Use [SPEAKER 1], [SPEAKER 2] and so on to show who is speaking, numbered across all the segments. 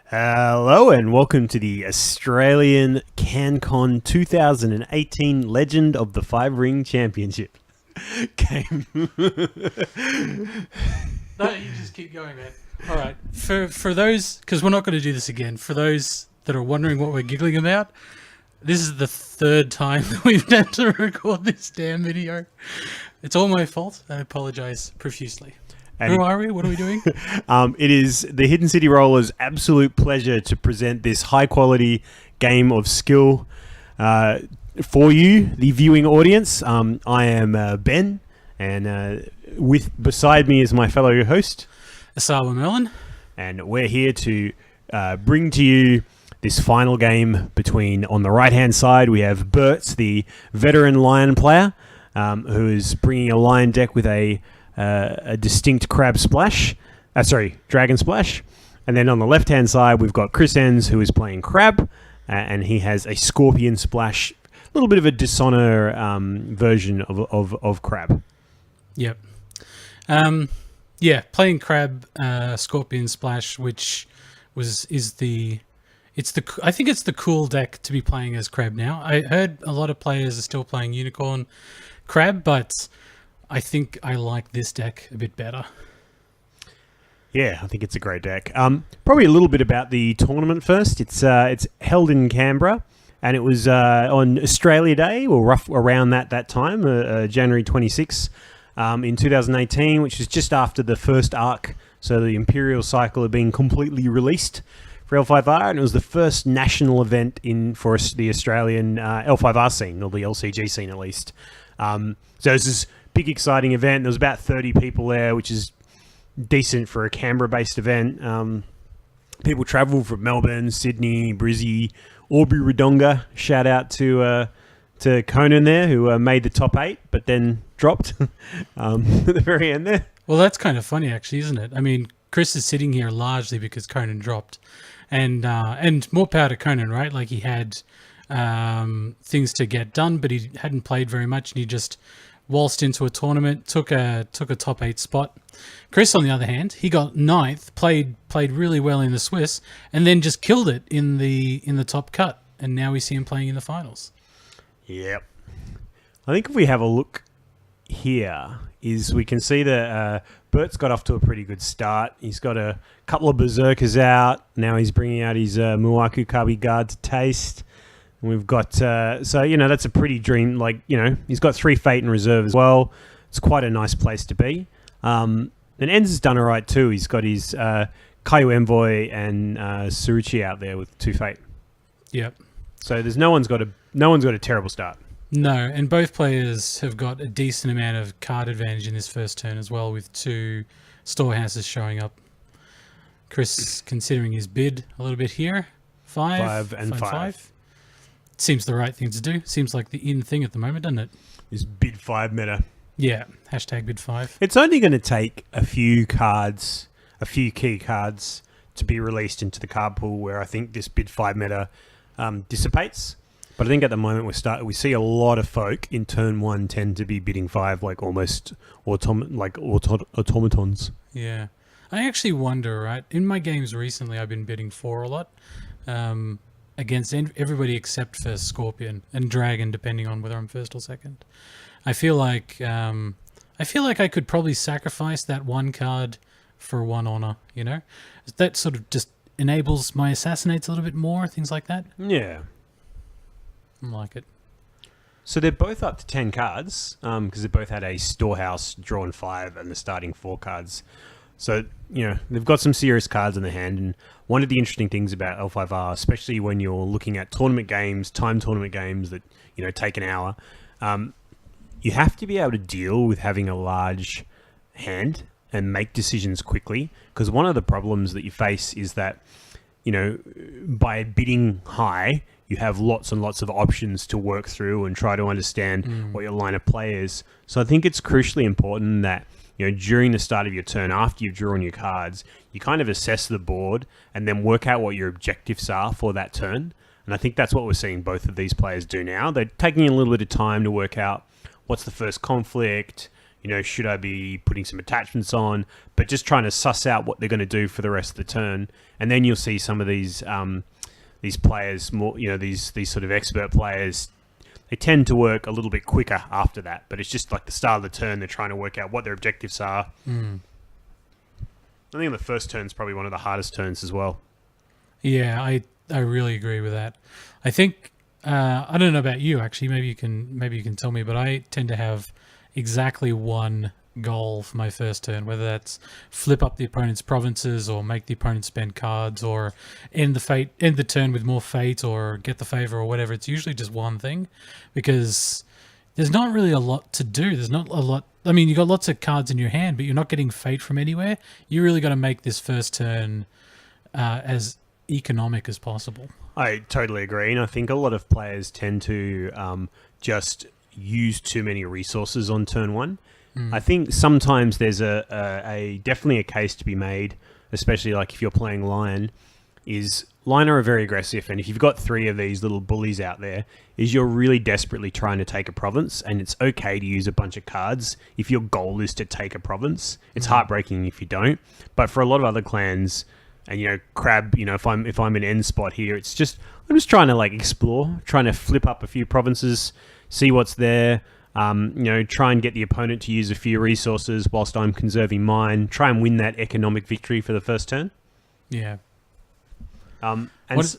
[SPEAKER 1] Hello and welcome to the Australian Cancon 2018 Legend of the Five Ring Championship game.
[SPEAKER 2] No, you just keep going, man. All right. For those, because we're not going to do this again, for those that are wondering what we're giggling about, this is the third time that we've had to record this damn video. It's all my fault. I apologize profusely. Who are we? What are we doing?
[SPEAKER 1] It is the Hidden City Rollers' absolute pleasure to present this high-quality game of skill for you, the viewing audience. I am Ben, and beside me is my fellow host,
[SPEAKER 2] Asawa Merlin.
[SPEAKER 1] And we're here to bring to you this final game between, on the right-hand side, we have Bert, the veteran Lion player, who is bringing a Lion deck with a distinct Dragon Splash. And then on the left-hand side, we've got Chris Enns, who is playing Crab, and he has a Scorpion Splash, a little bit of a Dishonor version of Crab.
[SPEAKER 2] Yep. Playing Crab, Scorpion Splash, which I think it's the cool deck to be playing as Crab now. I heard a lot of players are still playing Unicorn Crab, but I think I like this deck a bit better.
[SPEAKER 1] Yeah, I think it's a great deck. Probably a little bit about the tournament first. It's held in Canberra, and it was on Australia Day, or rough around that time, January 26th, in 2018, which is just after the first arc. So the Imperial Cycle had been completely released for L5R, and it was the first national event for the Australian L5R scene, or the LCG scene at least. So it's this big, exciting event. There was about 30 people there, which is decent for a Canberra-based event. People travelled from Melbourne, Sydney, Brizzy, Albury-Wodonga. Shout out to Conan there, who made the top 8, but then dropped at the very end there.
[SPEAKER 2] Well, that's kind of funny, actually, isn't it? I mean, Chris is sitting here largely because Conan dropped. And more power to Conan, right? Like, he had things to get done, but he hadn't played very much, and he just waltzed into a tournament, took a top 8 spot. Chris, on the other hand, he got 9th, played really well in the Swiss, and then just killed it in the top cut. And now we see him playing in the finals.
[SPEAKER 1] Yep. I think if we have a look here, we can see that Bert's got off to a pretty good start. He's got a couple of Berserkers out. Now he's bringing out his Muaku Kabi Guard to taste. And we've got, that's a pretty dream. He's got 3 Fate in reserve as well. It's quite a nice place to be. And Enns has done all right too. He's got his Kaiju Envoy and Suruchi out there with 2 Fate.
[SPEAKER 2] Yep.
[SPEAKER 1] So no one's got a terrible start.
[SPEAKER 2] No, and both players have got a decent amount of card advantage in this first turn as well, with 2 storehouses showing up. Chris considering his bid a little bit here. 5
[SPEAKER 1] and 5.
[SPEAKER 2] Seems the right thing to do. Seems like the in thing at the moment, doesn't it?
[SPEAKER 1] This bid 5 meta.
[SPEAKER 2] Yeah, hashtag bid 5.
[SPEAKER 1] It's only going to take a few key cards to be released into the card pool where I think this bid 5 meta dissipates. But I think at the moment we see a lot of folk in turn 1 tend to be bidding 5 like almost automatons.
[SPEAKER 2] Yeah. I actually wonder, right? In my games recently, I've been bidding 4 a lot. Against everybody except for Scorpion and Dragon, depending on whether I'm first or second. I feel like I could probably sacrifice that 1 card for 1 honor, you know? That sort of just enables my assassinates a little bit more, things like that.
[SPEAKER 1] Yeah.
[SPEAKER 2] I like it.
[SPEAKER 1] So they're both up to 10 cards, because they both had a storehouse drawn 5 and the starting 4 cards. So, they've got some serious cards in their hand, and one of the interesting things about L5R, especially when you're looking at timed tournament games that, take an hour, you have to be able to deal with having a large hand and make decisions quickly, because one of the problems that you face is that, by bidding high, you have lots and lots of options to work through and try to understand what your line of play is. So I think it's crucially important that, during the start of your turn, after you've drawn your cards, you kind of assess the board and then work out what your objectives are for that turn. And I think that's what we're seeing both of these players do now. They're taking a little bit of time to work out what's the first conflict, should I be putting some attachments on? But just trying to suss out what they're going to do for the rest of the turn. And then you'll see some of these players, more, these sort of expert players, they tend to work a little bit quicker after that. But it's just like the start of the turn, they're trying to work out what their objectives are. I think the first turn is probably one of the hardest turns as well.
[SPEAKER 2] Yeah, I really agree with that. I think I don't know about you actually. Maybe you can tell me, but I tend to have exactly one goal for my first turn, whether that's flip up the opponent's provinces or make the opponent spend cards or end the turn with more fate or get the favor or whatever. It's usually just one thing, because there's not really a lot to do. There's not a lot. I mean, you got lots of cards in your hand, but you're not getting fate from anywhere. You really got to make this first turn as economic as possible.
[SPEAKER 1] I totally agree, and I think a lot of players tend to just use too many resources on turn one. I think sometimes there's definitely a case to be made, especially like if you're playing Lion, is Lion are very aggressive, and if you've got 3 of these little bullies out there, is you're really desperately trying to take a province, and it's okay to use a bunch of cards if your goal is to take a province. It's heartbreaking if you don't, but for a lot of other clans, and Crab, if I'm in end spot here, I'm just trying to explore, trying to flip up a few provinces, see what's there. Try and get the opponent to use a few resources whilst I'm conserving mine. Try and win that economic victory for the first turn.
[SPEAKER 2] Yeah.
[SPEAKER 1] I
[SPEAKER 2] was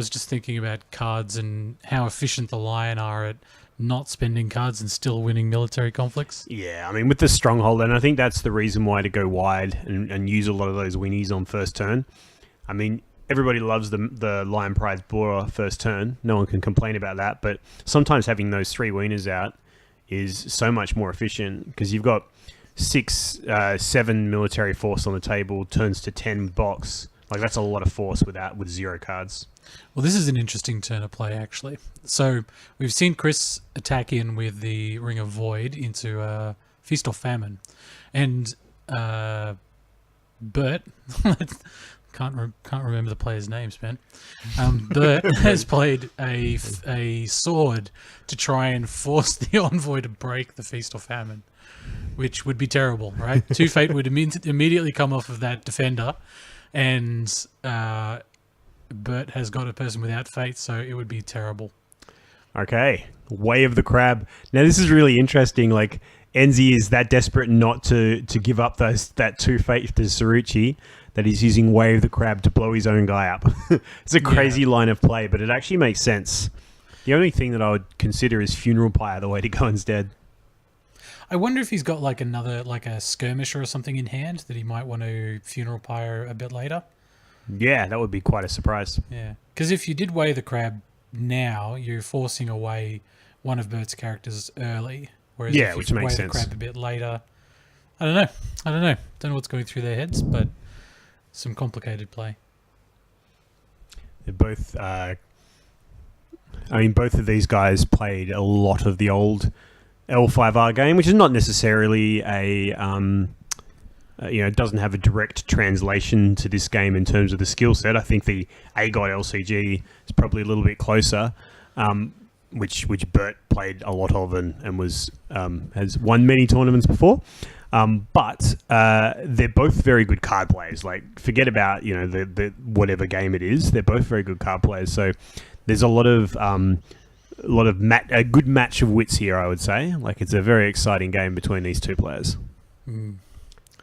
[SPEAKER 2] just thinking about cards and how efficient the Lion are at not spending cards and still winning military conflicts.
[SPEAKER 1] Yeah, I mean, with the Stronghold, and I think that's the reason why to go wide and use a lot of those winnies on first turn. I mean, everybody loves the Lion Prize Boar first turn. No one can complain about that. But sometimes having those 3 wieners out is so much more efficient, because you've got 7 military force on the table, turns to 10 box. That's a lot of force with 0 cards.
[SPEAKER 2] Well, this is an interesting turn of play, actually. So we've seen Chris attack in with the Ring of Void into Feast or Famine. And Bert... Can't remember the players' names, man. Bert has played a sword to try and force the envoy to break the Feast or Famine, which would be terrible, right? 2 fate would immediately come off of that defender, and Bert has got a person without fate, so it would be terrible.
[SPEAKER 1] Okay, Way of the Crab. Now this is really interesting. Enzi is that desperate not to give up that 2 fate to Saruchi, that he's using Way of the Crab to blow his own guy up. It's a crazy line of play, but it actually makes sense. The only thing that I would consider is Funeral Pyre the way to go instead.
[SPEAKER 2] I wonder if he's got another a skirmisher or something in hand that he might want to Funeral Pyre a bit later.
[SPEAKER 1] Yeah, that would be quite a surprise.
[SPEAKER 2] Yeah, because if you did Way of the Crab now, you're forcing away one of Bert's characters early. Whereas if
[SPEAKER 1] which
[SPEAKER 2] you
[SPEAKER 1] makes
[SPEAKER 2] Way
[SPEAKER 1] sense.
[SPEAKER 2] the Crab a bit later, I don't know. Don't know what's going through their heads, but some complicated play.
[SPEAKER 1] They're both... both of these guys played a lot of the old L5R game, which is not necessarily it doesn't have a direct translation to this game in terms of the skill set. I think the AGOT LCG is probably a little bit closer, which Bert played a lot of and was has won many tournaments before. But they're both very good card players. Forget about the whatever game it is. They're both very good card players. So there's a good match of wits here, I would say. It's a very exciting game between these 2 players.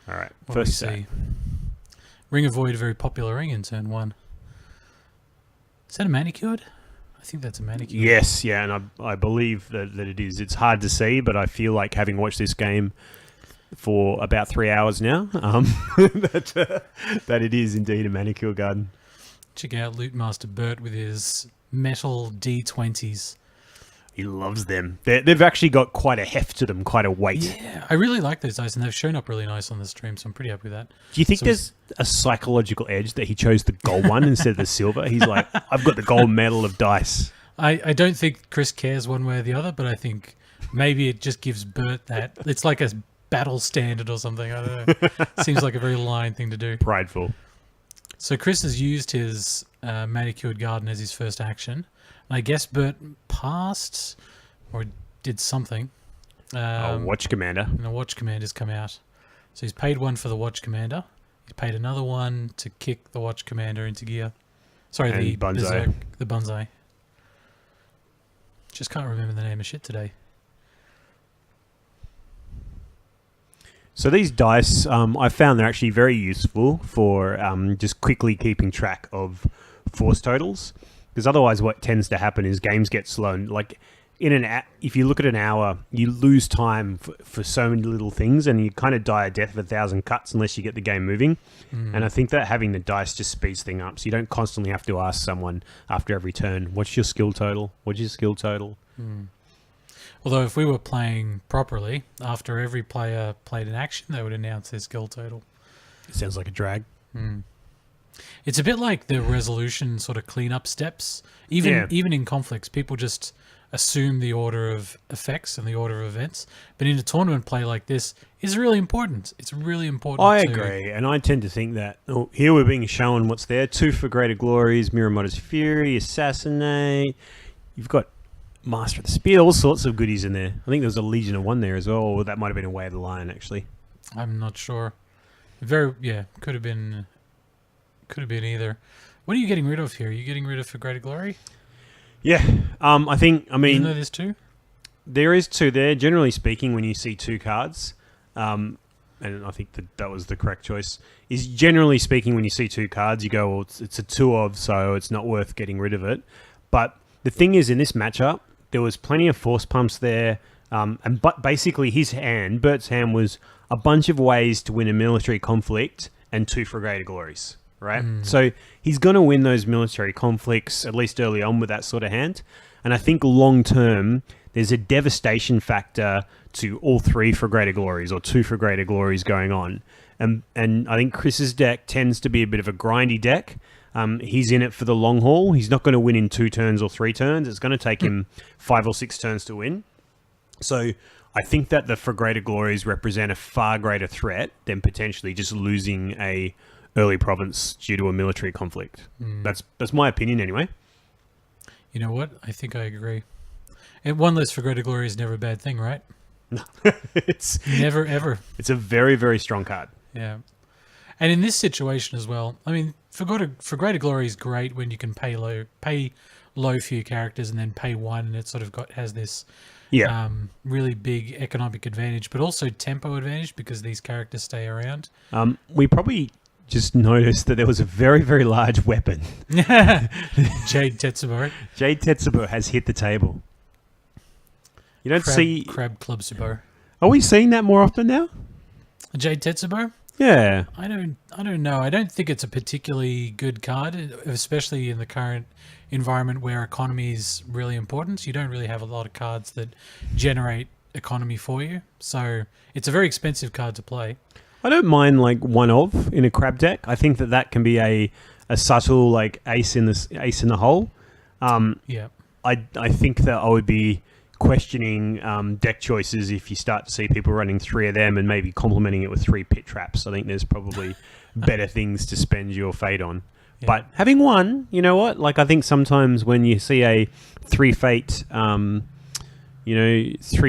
[SPEAKER 1] All right, first set.
[SPEAKER 2] Ring of Void, a very popular ring in turn 1. Is that a manicured? I think that's a manicured.
[SPEAKER 1] Yes, yeah, and I believe that it is. It's hard to see, but I feel like, having watched this game for about 3 hours now, that it is indeed a manicure garden.
[SPEAKER 2] Check out Loot Master Bert with his metal D20s.
[SPEAKER 1] He loves them. They've actually got quite a heft to them, quite a weight.
[SPEAKER 2] Yeah, I really like those dice, and they've shown up really nice on the stream, so I'm pretty happy with that.
[SPEAKER 1] Do you think there's a psychological edge that he chose the gold one instead of the silver? He's like, I've got the gold medal of dice.
[SPEAKER 2] I don't think Chris cares one way or the other, but I think maybe it just gives Bert that. It's like a battle standard or something. I don't know. Seems like a very Lion thing to do.
[SPEAKER 1] Prideful.
[SPEAKER 2] So Chris has used his manicured garden as his first action. I guess Bert passed or did something.
[SPEAKER 1] Watch Commander.
[SPEAKER 2] And the Watch Commander's come out. So he's paid one for the Watch Commander. He's paid another one to kick the Watch Commander into gear. Sorry,
[SPEAKER 1] And
[SPEAKER 2] the
[SPEAKER 1] Bunzai.
[SPEAKER 2] Berserk, the Bunzai. Just can't remember the name of shit today.
[SPEAKER 1] So these dice, I found they're actually very useful for just quickly keeping track of force totals. Because otherwise what tends to happen is games get slow. Like, if you look at an hour, you lose time for so many little things, and you kind of die a death of 1,000 cuts unless you get the game moving. And I think that having the dice just speeds things up, so you don't constantly have to ask someone after every turn, what's your skill total? What's your skill total?
[SPEAKER 2] Although if we were playing properly, after every player played an action, they would announce their skill total.
[SPEAKER 1] It sounds like a drag.
[SPEAKER 2] It's a bit like the resolution sort of cleanup steps. Even in conflicts, people just assume the order of effects and the order of events. But in a tournament play like this, it's really important. It's really important.
[SPEAKER 1] I agree, and I tend to think that here we're being shown what's there. 2 for Greater Glories, Miramato's Fury, Assassinate. You've got Master of the Spear, all sorts of goodies in there. I think there was a Legion of One there as well, or that might have been a Way of the Lion, actually.
[SPEAKER 2] I'm not sure. Could have been either. What are you getting rid of here? Are you getting rid of for Greater Glory?
[SPEAKER 1] Yeah, I mean...
[SPEAKER 2] Even though there's 2?
[SPEAKER 1] There is 2 there. Generally speaking, when you see 2 cards, and I think that was the correct choice, is generally speaking, when you see 2 cards, you go, well, it's a 2 of, so it's not worth getting rid of it. But the thing is, in this matchup, there was plenty of force pumps there, but basically Bert's hand was a bunch of ways to win a military conflict and 2 for Greater Glories. Right? So he's going to win those military conflicts, at least early on, with that sort of hand. And I think long term, there's a devastation factor to all 3 for Greater Glories or 2 for Greater Glories going on. And I think Chris's deck tends to be a bit of a grindy deck. He's in it for the long haul. He's not going to win in 2 turns or 3 turns. It's going to take him 5 or 6 turns to win. So I think that the for Greater Glories represent a far greater threat than potentially just losing a early province due to a military conflict. That's my opinion anyway.
[SPEAKER 2] You know what? I think I agree. And 1 less for Greater Glory is never a bad thing, right?
[SPEAKER 1] No, it's
[SPEAKER 2] never ever.
[SPEAKER 1] It's a very, very strong card.
[SPEAKER 2] Yeah, and in this situation as well. I mean, for Greater Glory is great when you can pay low for your characters and then pay 1, and it sort of has this really big economic advantage, but also tempo advantage because these characters stay around.
[SPEAKER 1] We probably just noticed that there was a very, very large weapon.
[SPEAKER 2] Jade Tetsubo.
[SPEAKER 1] Jade Tetsubo has hit the table. You don't see...
[SPEAKER 2] Crab Club Subo.
[SPEAKER 1] Are we seeing that more often now?
[SPEAKER 2] Jade Tetsubo?
[SPEAKER 1] Yeah.
[SPEAKER 2] I don't know. I don't think it's a particularly good card, especially in the current environment where economy is really important. You don't really have a lot of cards that generate economy for you. So it's a very expensive card to play.
[SPEAKER 1] I don't mind like 1 of in a crab deck. I think that can be a subtle like ace in the hole. I think that I would be questioning deck choices if you start to see people running 3 of them and maybe complementing it with 3 pit traps. I think there's probably better things to spend your fate on. Yeah. But having 1, you know what? Like I think sometimes when you see a 3 fate, 3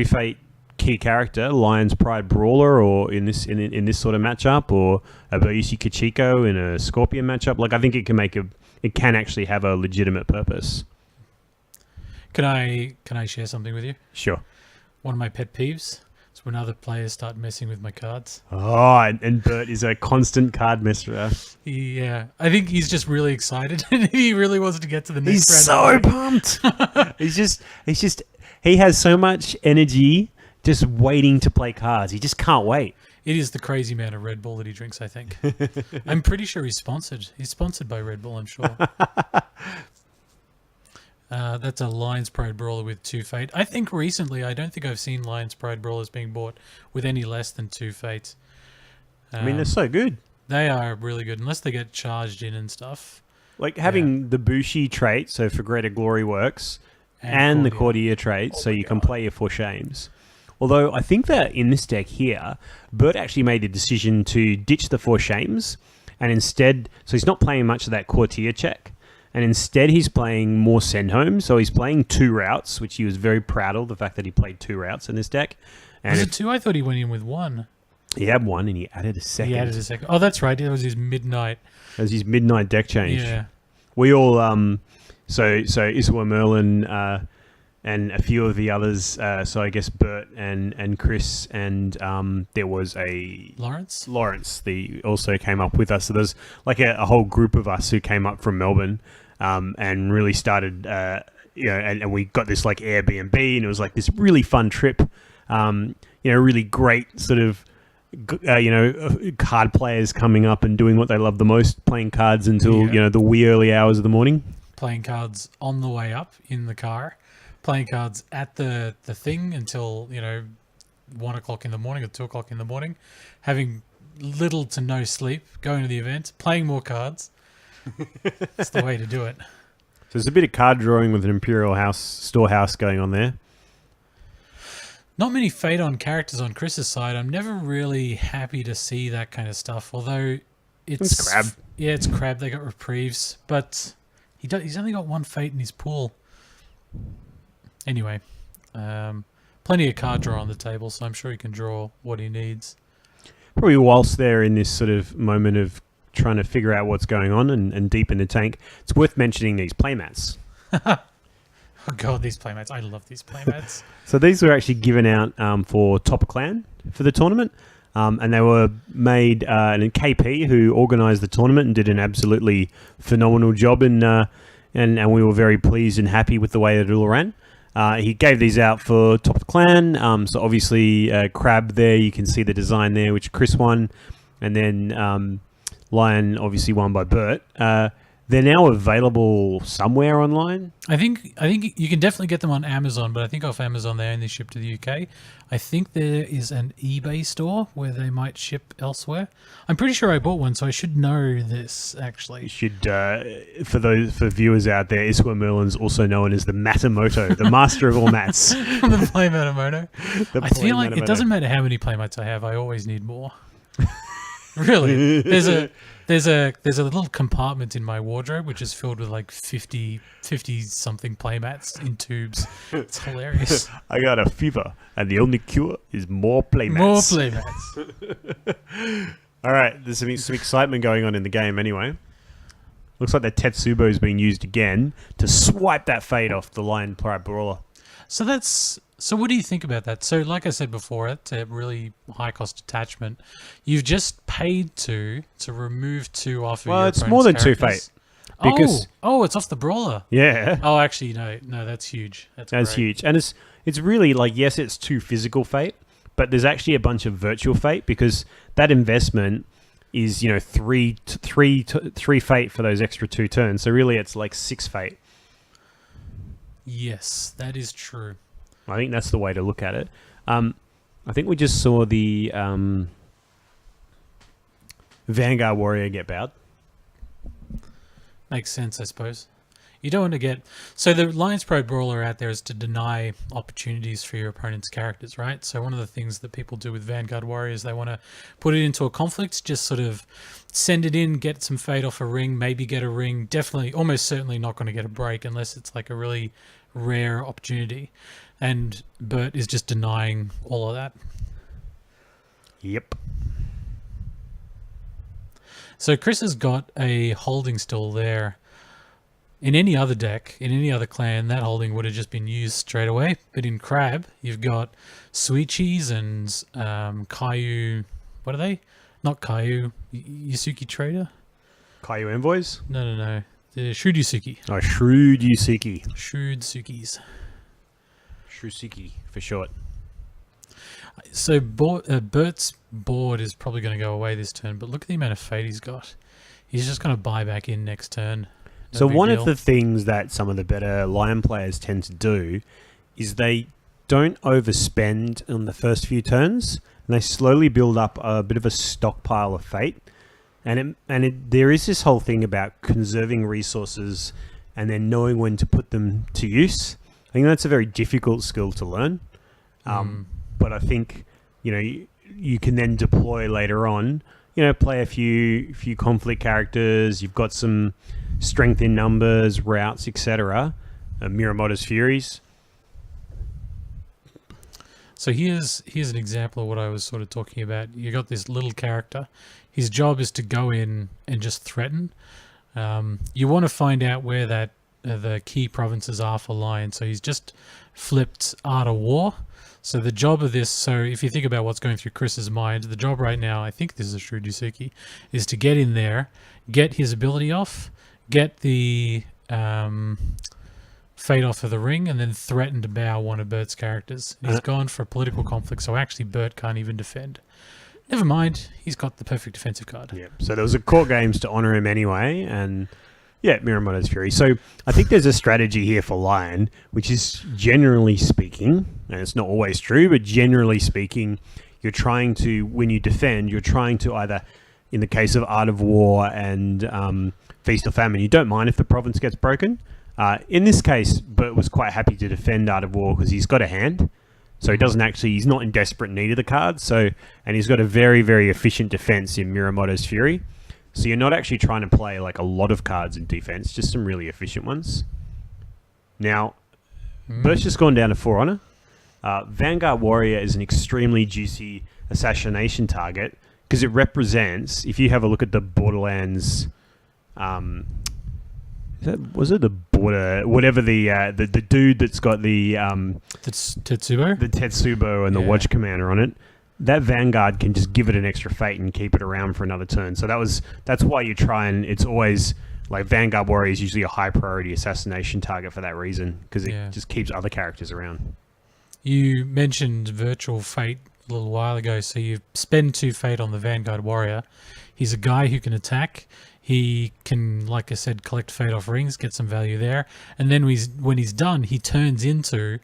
[SPEAKER 1] fate key character, Lion's Pride Brawler, or in this sort of matchup, or a Boyushi Kachiko in a Scorpion matchup, like I think it can actually have a legitimate purpose.
[SPEAKER 2] Can I share something with you?
[SPEAKER 1] Sure.
[SPEAKER 2] One of my pet peeves is when other players start messing with my cards.
[SPEAKER 1] Oh, and Bert is a constant card messer.
[SPEAKER 2] Yeah, I think he's just really excited and he really wants to get to the next
[SPEAKER 1] He's so pumped. He has so much energy just waiting to play cards. He just can't wait.
[SPEAKER 2] It is the crazy amount of Red Bull that he drinks, I think. I'm pretty sure he's sponsored. He's sponsored by Red Bull, I'm sure. That's a Lion's Pride Brawler with 2 fate. I think recently, I don't think I've seen Lion's Pride Brawlers being bought with any less than 2 fates.
[SPEAKER 1] I mean, they're so good.
[SPEAKER 2] They are really good, unless they get charged in and stuff.
[SPEAKER 1] Like having the Bushi trait, so for Greater Glory works, and the Courtier trait, so you can play your 4 shames. Although I think that in this deck here, Bert actually made the decision to ditch the 4 shames, and instead, so he's not playing much of that Courtier check, and instead he's playing more send home. So he's playing 2 routes, which he was very proud of, the fact that he played 2 routes in this deck. And
[SPEAKER 2] Was it 2? I thought he went in with 1.
[SPEAKER 1] he had 1 and he added a second.
[SPEAKER 2] He added a second. Oh, that's right. It was his midnight.
[SPEAKER 1] It was his midnight deck change.
[SPEAKER 2] Yeah.
[SPEAKER 1] We all so Iswa Merlin and a few of the others. So I guess Bert and Chris and there was a
[SPEAKER 2] Lawrence.
[SPEAKER 1] They also came up with us. So there's like a whole group of us who came up from Melbourne and really started. And we got this like Airbnb, and it was like this really fun trip. Really great sort of. Card players coming up and doing what they love the most, playing cards until the wee early hours of the morning.
[SPEAKER 2] Playing cards on the way up in the car, playing cards at the thing until 1 o'clock in the morning or 2 o'clock in the morning, having little to no sleep, going to the event, playing more cards. It's the way to do it.
[SPEAKER 1] So there's a bit of card drawing with an Imperial House storehouse going on there.
[SPEAKER 2] Not many Phaedon characters on Chris's side. I'm never really happy to see that kind of stuff. Although
[SPEAKER 1] it's Crab.
[SPEAKER 2] Yeah, it's Crab. They got reprieves, but he's only got 1 Fate in his pool. Anyway, plenty of card draw on the table, so I'm sure he can draw what he needs.
[SPEAKER 1] Probably whilst they're in this sort of moment of trying to figure out what's going on and deep in the tank, it's worth mentioning these playmats.
[SPEAKER 2] Oh god, these playmats. I love these playmats.
[SPEAKER 1] So these were actually given out for Top Clan for the tournament. And they were made, and KP, who organised the tournament and did an absolutely phenomenal job. And we were very pleased and happy with the way that it all ran. He gave these out for Top Clan. So obviously Crab there, you can see the design there, which Chris won. And then Lion obviously won by Bert. They're now available somewhere online.
[SPEAKER 2] I think you can definitely get them on Amazon, but I think off Amazon they only ship to the UK. I think there is an eBay store where they might ship elsewhere. I'm pretty sure I bought one, so I should know this actually.
[SPEAKER 1] You should, for viewers out there, Iswa Merlin's also known as the Matamoto, the master of all mats.
[SPEAKER 2] The Play Matamoto. I feel like it doesn't matter how many playmats I have. I always need more. Really, there's a little compartment in my wardrobe which is filled with like 50 something playmats in tubes. It's hilarious.
[SPEAKER 1] I got a fever, and the only cure is more playmats.
[SPEAKER 2] More playmats.
[SPEAKER 1] All right, there's some excitement going on in the game anyway. Looks like the Tetsubo is being used again to swipe that fade off the Lion Pride Brawler.
[SPEAKER 2] So what do you think about that? So like I said before, it's a really high cost attachment. You've just paid to remove 2 off of your opponent's
[SPEAKER 1] it's more than
[SPEAKER 2] characters.
[SPEAKER 1] 2 fate. Because
[SPEAKER 2] it's off the brawler.
[SPEAKER 1] Yeah.
[SPEAKER 2] Oh, actually, no, that's huge. That's
[SPEAKER 1] huge. And it's really like, yes, it's 2 physical fate, but there's actually a bunch of virtual fate because that investment is, 3 fate for those extra 2 turns. So really it's like 6 fate.
[SPEAKER 2] Yes, that is true.
[SPEAKER 1] I think that's the way to look at it. I think we just saw the Vanguard Warrior get bowed.
[SPEAKER 2] Makes sense, I suppose. You don't want to get... So the Lions Pro Brawler out there is to deny opportunities for your opponent's characters, right? So one of the things that people do with Vanguard Warriors, they want to put it into a conflict, just sort of send it in, get some fade off a ring, maybe get a ring. Definitely, almost certainly not going to get a break unless it's like a really rare opportunity. And Bert is just denying all of that.
[SPEAKER 1] Yep.
[SPEAKER 2] So Chris has got a holding still there. In any other deck, in any other clan, that holding would have just been used straight away. But in Crab, you've got Sweet Cheese and Caillou. What are they? Not Caillou. Yusuke Trader?
[SPEAKER 1] Caillou Envoys?
[SPEAKER 2] No. The Shrewd Yusuke.
[SPEAKER 1] Oh, Shrewd Yusuke.
[SPEAKER 2] Shrewd Sukis.
[SPEAKER 1] Shrewsuki for short.
[SPEAKER 2] So Bert's board is probably going to go away this turn, but look at the amount of fate he's got. He's just going to buy back in next turn.
[SPEAKER 1] So one of the things that some of the better Lion players tend to do is they don't overspend on the first few turns, and they slowly build up a bit of a stockpile of fate. And there is this whole thing about conserving resources and then knowing when to put them to use. I think that's a very difficult skill to learn. But I think, you can then deploy later on, play a few conflict characters. You've got some strength in numbers, routes, etc. Miramoto's Furies.
[SPEAKER 2] So here's an example of what I was sort of talking about. You got this little character. His job is to go in and just threaten. You want to find out where that the key provinces are for Lion. So he's just flipped Art of War. So the job of this, so if you think about what's going through Chris's mind, the job right now, I think this is Shrewd Yusuke, is to get in there, get his ability off, get the fate off of the ring, and then threaten to bow one of Bert's characters. He's gone for a political conflict, so actually Bert can't even defend. Never mind, he's got the perfect defensive card.
[SPEAKER 1] Yeah. So there was a court games to honour him anyway, and yeah, Miyamoto's Fury. So I think there's a strategy here for Lion, which is generally speaking, and it's not always true, but generally speaking, you're trying to, when you defend, you're trying to either, in the case of Art of War and Feast or Famine, you don't mind if the province gets broken. In this case, Bert was quite happy to defend Art of War because he's got a hand. So he's not in desperate need of the card. So, and he's got a very, very efficient defense in Miyamoto's Fury. So you're not actually trying to play like a lot of cards in defense, just some really efficient ones. Now, Bert's just gone down to 4 honor. Vanguard Warrior is an extremely juicy assassination target because it represents, if you have a look at the Borderlands, was it the border, whatever the dude that's got the Tetsubo and the Watch Commander on it, that Vanguard can just give it an extra fate and keep it around for another turn. So that's why you try, and it's always like Vanguard Warrior is usually a high priority assassination target for that reason, because it just keeps other characters around. You
[SPEAKER 2] mentioned Virtual Fate a little while ago, so you spend 2 fate on the Vanguard Warrior. He's a guy who can attack. He can, like I said, collect fate off rings, get some value there, and then when he's done, he turns into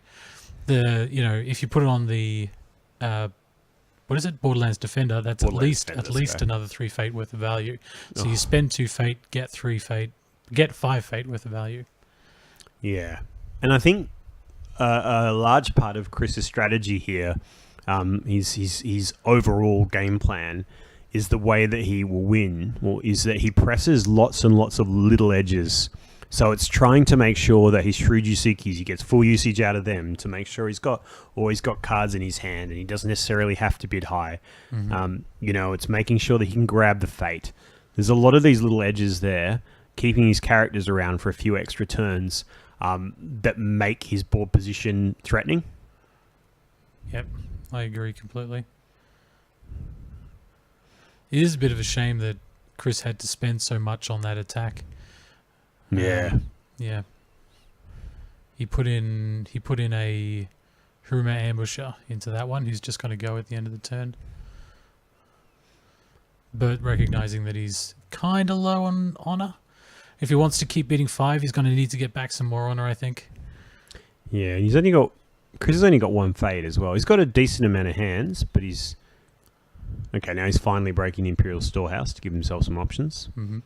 [SPEAKER 2] the, if you put it on the what is it, Borderlands Defender, that's at least another 3 fate worth of value. So you spend 2 fate, get 3 fate, get 5 fate worth of value.
[SPEAKER 1] Yeah, and I think a large part of Chris's strategy here, his overall game plan, is the way that he will win, is that he presses lots and lots of little edges. So it's trying to make sure that his Shrewd Yusukis, he gets full usage out of them to make sure he's always got cards in his hand and he doesn't necessarily have to bid high. It's making sure that he can grab the fate. There's a lot of these little edges there, keeping his characters around for a few extra turns that make his board position threatening.
[SPEAKER 2] Yep, I agree completely. It is a bit of a shame that Chris had to spend so much on that attack.
[SPEAKER 1] Yeah.
[SPEAKER 2] He put in a Huruma Ambusher into that one, who's just going to go at the end of the turn. But recognizing that he's kind of low on honor. If he wants to keep bidding 5, he's going to need to get back some more honor, I think.
[SPEAKER 1] Yeah, Chris has only got 1 fate as well. He's got a decent amount of hands, but he's... Okay, now he's finally breaking the Imperial Storehouse to give himself some options.
[SPEAKER 2] Mm-hmm.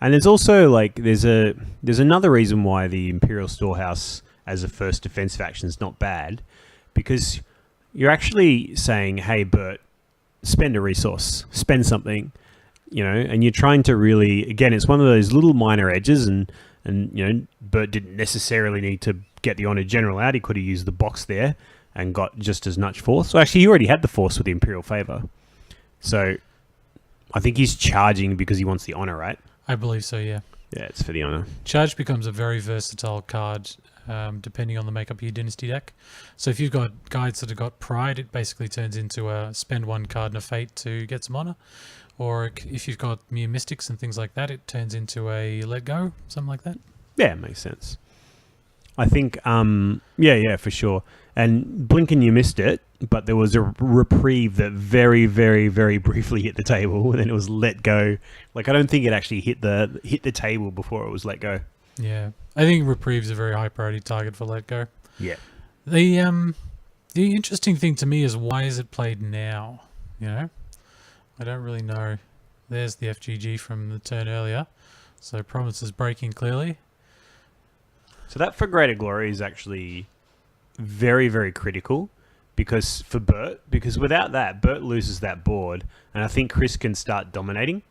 [SPEAKER 1] And there's also, there's another reason why the Imperial Storehouse as a first defensive action is not bad, because you're actually saying, hey, Bert, spend a resource, spend something, and you're trying to really, again, it's one of those little minor edges, and Bert didn't necessarily need to get the Honor General out. He could have used the box there and got just as much force. So actually, he already had the force with the Imperial Favor. So I think he's charging because he wants the honor, right?
[SPEAKER 2] I believe so, yeah.
[SPEAKER 1] Yeah, it's for the honor.
[SPEAKER 2] Charge becomes a very versatile card depending on the makeup of your Dynasty deck. So if you've got guides that have got Pride, it basically turns into a spend 1 card and a Fate to get some honor. Or if you've got Mere Mystics and things like that, it turns into a Let Go, something like that.
[SPEAKER 1] Yeah, it makes sense. I think, yeah, for sure. And Blinken, you missed it, but there was a reprieve that very, very, very briefly hit the table, and then it was let go. Like, I don't think it actually hit the table before it was let go.
[SPEAKER 2] Yeah, I think reprieve's a very high priority target for let go.
[SPEAKER 1] Yeah.
[SPEAKER 2] The interesting thing to me is, why is it played now? I don't really know. There's the FGG from the turn earlier, so Province is breaking clearly.
[SPEAKER 1] So that for Greater Glory is actually very, very critical because without that, Bert loses that board, and I think Chris can start dominating.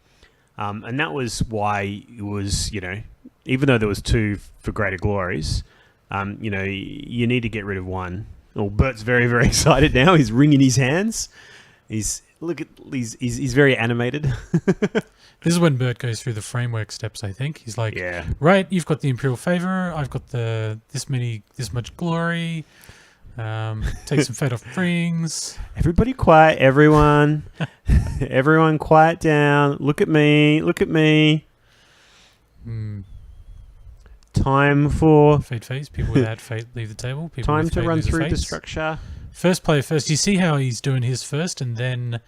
[SPEAKER 1] And that was why it was, even though there was 2 for Greater Glories, you need to get rid of 1 Oh, Bert's very, very excited now. He's wringing his hands. He's very animated.
[SPEAKER 2] This is when Bert goes through the framework steps, I think. He's like,
[SPEAKER 1] Yeah.
[SPEAKER 2] right, you've got the Imperial Favor, I've got this much glory, take some fed off rings.
[SPEAKER 1] Everybody quiet, everyone. Everyone quiet down. Look at me. Time for...
[SPEAKER 2] Fate phase. People without fate leave the table. People
[SPEAKER 1] Time
[SPEAKER 2] with
[SPEAKER 1] to
[SPEAKER 2] fate
[SPEAKER 1] run
[SPEAKER 2] lose their
[SPEAKER 1] through the
[SPEAKER 2] fates.
[SPEAKER 1] structure.
[SPEAKER 2] First player first. You see how he's doing his first, and then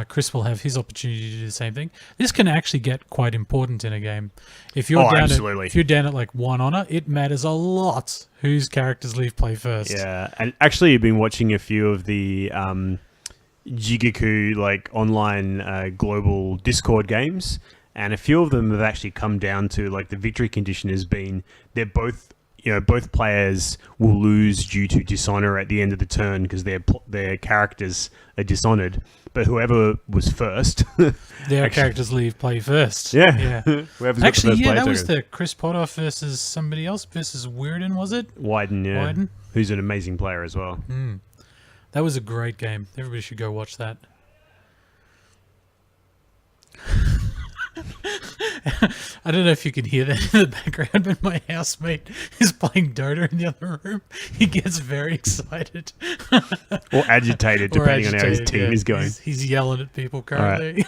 [SPEAKER 2] Chris will have his opportunity to do the same thing. This can actually get quite important in a game. If you're down at like 1 honor, it matters a lot whose characters leave play first.
[SPEAKER 1] Yeah, and actually I've been watching a few of the Jigaku like online global Discord games, and a few of them have actually come down to like the victory condition has been both players will lose due to dishonor at the end of the turn because their characters are dishonored, but whoever was first,
[SPEAKER 2] their characters leave play first.
[SPEAKER 1] Yeah.
[SPEAKER 2] Actually, that was the Chris Potter versus somebody else versus Weirden, was it?
[SPEAKER 1] Wyden, yeah. Wyden? Who's an amazing player as well.
[SPEAKER 2] That was a great game. Everybody should go watch that. I don't know if you can hear that in the background, but my housemate is playing Dota in the other room. He gets very excited.
[SPEAKER 1] Or agitated, depending on how his team is going.
[SPEAKER 2] He's yelling at people currently.
[SPEAKER 1] Right.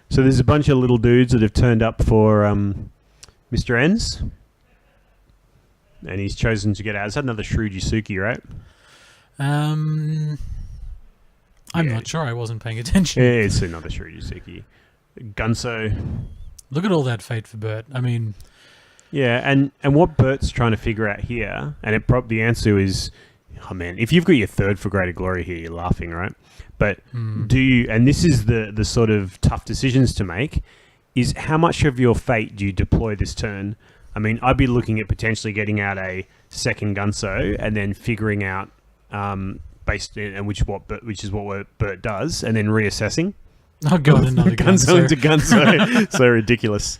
[SPEAKER 1] So there's a bunch of little dudes that have turned up for Mr. N's. And he's chosen to get out. Is that another Shrewd Yusuke, right?
[SPEAKER 2] I'm not sure. I wasn't paying attention.
[SPEAKER 1] Yeah, it's another Shrewd Yusuke. Gunso.
[SPEAKER 2] Look at all that fate for Bert. I mean...
[SPEAKER 1] Yeah, and what Bert's trying to figure out here, and the answer is, oh man, if you've got your third for Greater Glory here, you're laughing, right? But do you, and this is the sort of tough decisions to make, is how much of your fate do you deploy this turn? I mean, I'd be looking at potentially getting out a second Gunso and then figuring out which is what Bert does, and then reassessing.
[SPEAKER 2] Oh god, another
[SPEAKER 1] Gunso into Gunso. So ridiculous.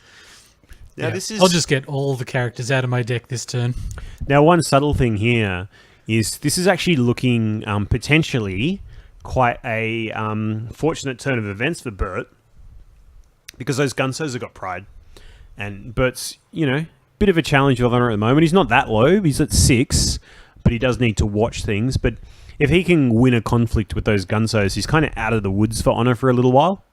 [SPEAKER 1] Now
[SPEAKER 2] I'll just get all the characters out of my deck this turn.
[SPEAKER 1] Now, one subtle thing here is this is actually looking potentially quite a fortunate turn of events for Bert, because those Gunsos have got pride, and Bert's bit of a challenge of honor at the moment. He's not that low; he's at 6, but he does need to watch things. But if he can win a conflict with those Gunsos, he's kind of out of the woods for honor for a little while.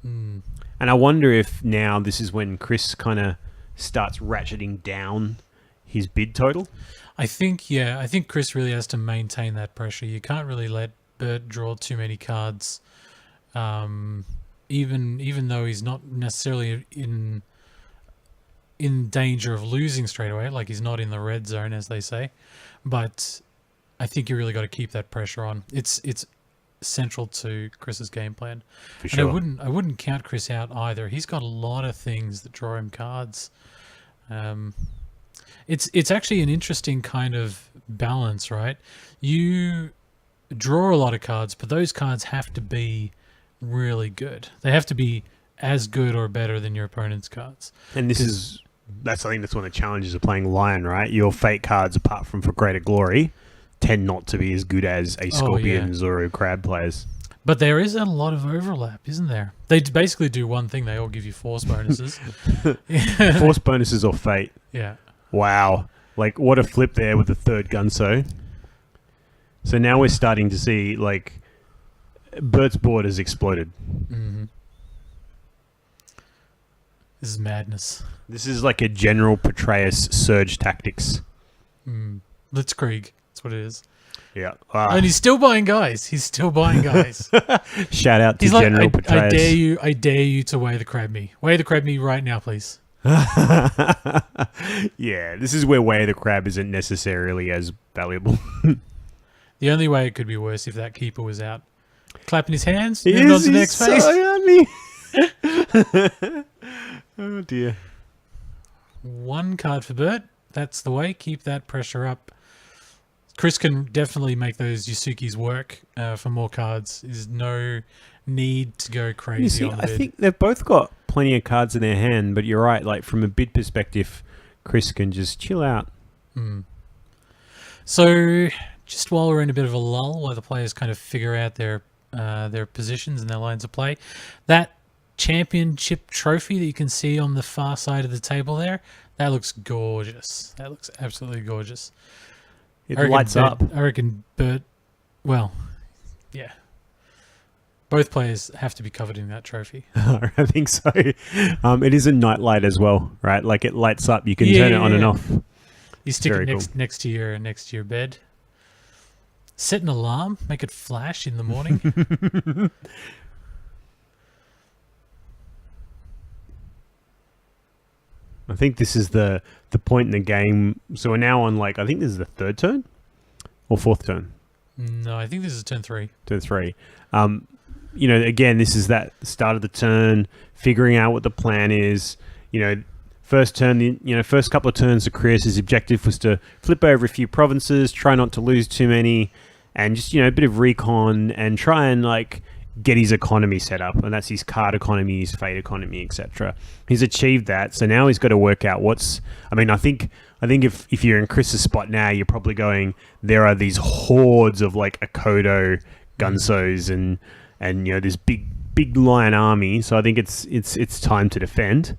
[SPEAKER 1] And I wonder if now this is when Chris kind of starts ratcheting down his bid total.
[SPEAKER 2] I think Chris really has to maintain that pressure. You can't really let Bert draw too many cards, even though he's not necessarily in danger of losing straight away. Like, he's not in the red zone, as they say. But I think you really got to keep that pressure on. It's central to Chris's game plan.
[SPEAKER 1] For sure.
[SPEAKER 2] And I wouldn't count Chris out either. He's got a lot of things that draw him cards. It's actually an interesting kind of balance, right? You draw a lot of cards, but those cards have to be really good. They have to be as good or better than your opponent's cards.
[SPEAKER 1] And I think that's one of the challenges of playing Lion, right? Your fate cards, apart from for Greater Glory, tend not to be as good as a Scorpions or a Crab players.
[SPEAKER 2] But there is a lot of overlap, isn't there? They basically do one thing. They all give you force bonuses.
[SPEAKER 1] Force bonuses or fate.
[SPEAKER 2] Yeah.
[SPEAKER 1] Wow. Like, what a flip there with the third Gunso. So now we're starting to see, like, Bert's board has exploded.
[SPEAKER 2] Mm-hmm. This is madness.
[SPEAKER 1] This is like a General Petraeus surge tactics.
[SPEAKER 2] Blitzkrieg. That's what it is.
[SPEAKER 1] Yeah.
[SPEAKER 2] And he's still buying guys.
[SPEAKER 1] Shout out to General Petraeus.
[SPEAKER 2] I dare you to weigh the crab me. Weigh the crab me right now, please.
[SPEAKER 1] Yeah, this is where Way of the Crab isn't necessarily as valuable.
[SPEAKER 2] The only way it could be worse if that keeper was out. Clapping his hands, moving on to the next phase.
[SPEAKER 1] Oh dear.
[SPEAKER 2] One card for Bert. That's the way. Keep that pressure up. Chris can definitely make those Yusukis work for more cards. There's no need to go crazy on the bid.
[SPEAKER 1] I think they've both got plenty of cards in their hand, but you're right. Like, from a bid perspective, Chris can just chill out.
[SPEAKER 2] So, just while we're in a bit of a lull, while the players kind of figure out their positions and their lines of play, that championship trophy that you can see on the far side of the table there, that looks gorgeous. That looks absolutely gorgeous.
[SPEAKER 1] It lights up.
[SPEAKER 2] I reckon Bert, well, yeah. Both players have to be covered in that trophy.
[SPEAKER 1] I think so. It is a nightlight as well, right? Like it lights up. You can turn it on and off.
[SPEAKER 2] You stick it next to your bed. Set an alarm. Make it flash in the morning.
[SPEAKER 1] I think this is the point in the game. So we're now on I think this is the third turn or fourth turn.
[SPEAKER 2] No, I think this is turn 3.
[SPEAKER 1] Turn 3. Again, this is that start of the turn, figuring out what the plan is. First turn, first couple of turns of Chris, his objective was to flip over a few provinces, try not to lose too many, and just, a bit of recon and try and get his economy set up, and that's his card economy, his fate economy, etc. He's achieved that, so now he's got to work out I think if you're in Chris's spot now, you're probably going, there are these hordes of Akodo Gunsos and this big lion army, so I think it's time to defend.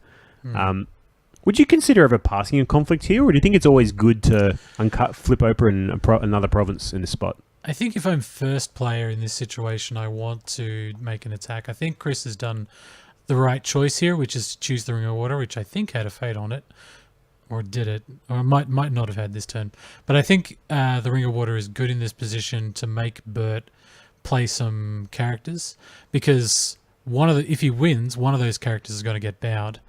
[SPEAKER 1] Would you consider ever passing a conflict here, or do you think it's always good to flip open another province in this spot?
[SPEAKER 2] I think if I'm first player in this situation, I want to make an attack. I think Chris has done the right choice here, which is to choose the Ring of Water, which I think had a fate on it. Or did it? Or might not have had this turn. But I think the Ring of Water is good in this position to make Bert play some characters. Because if he wins, one of those characters is going to get bowed.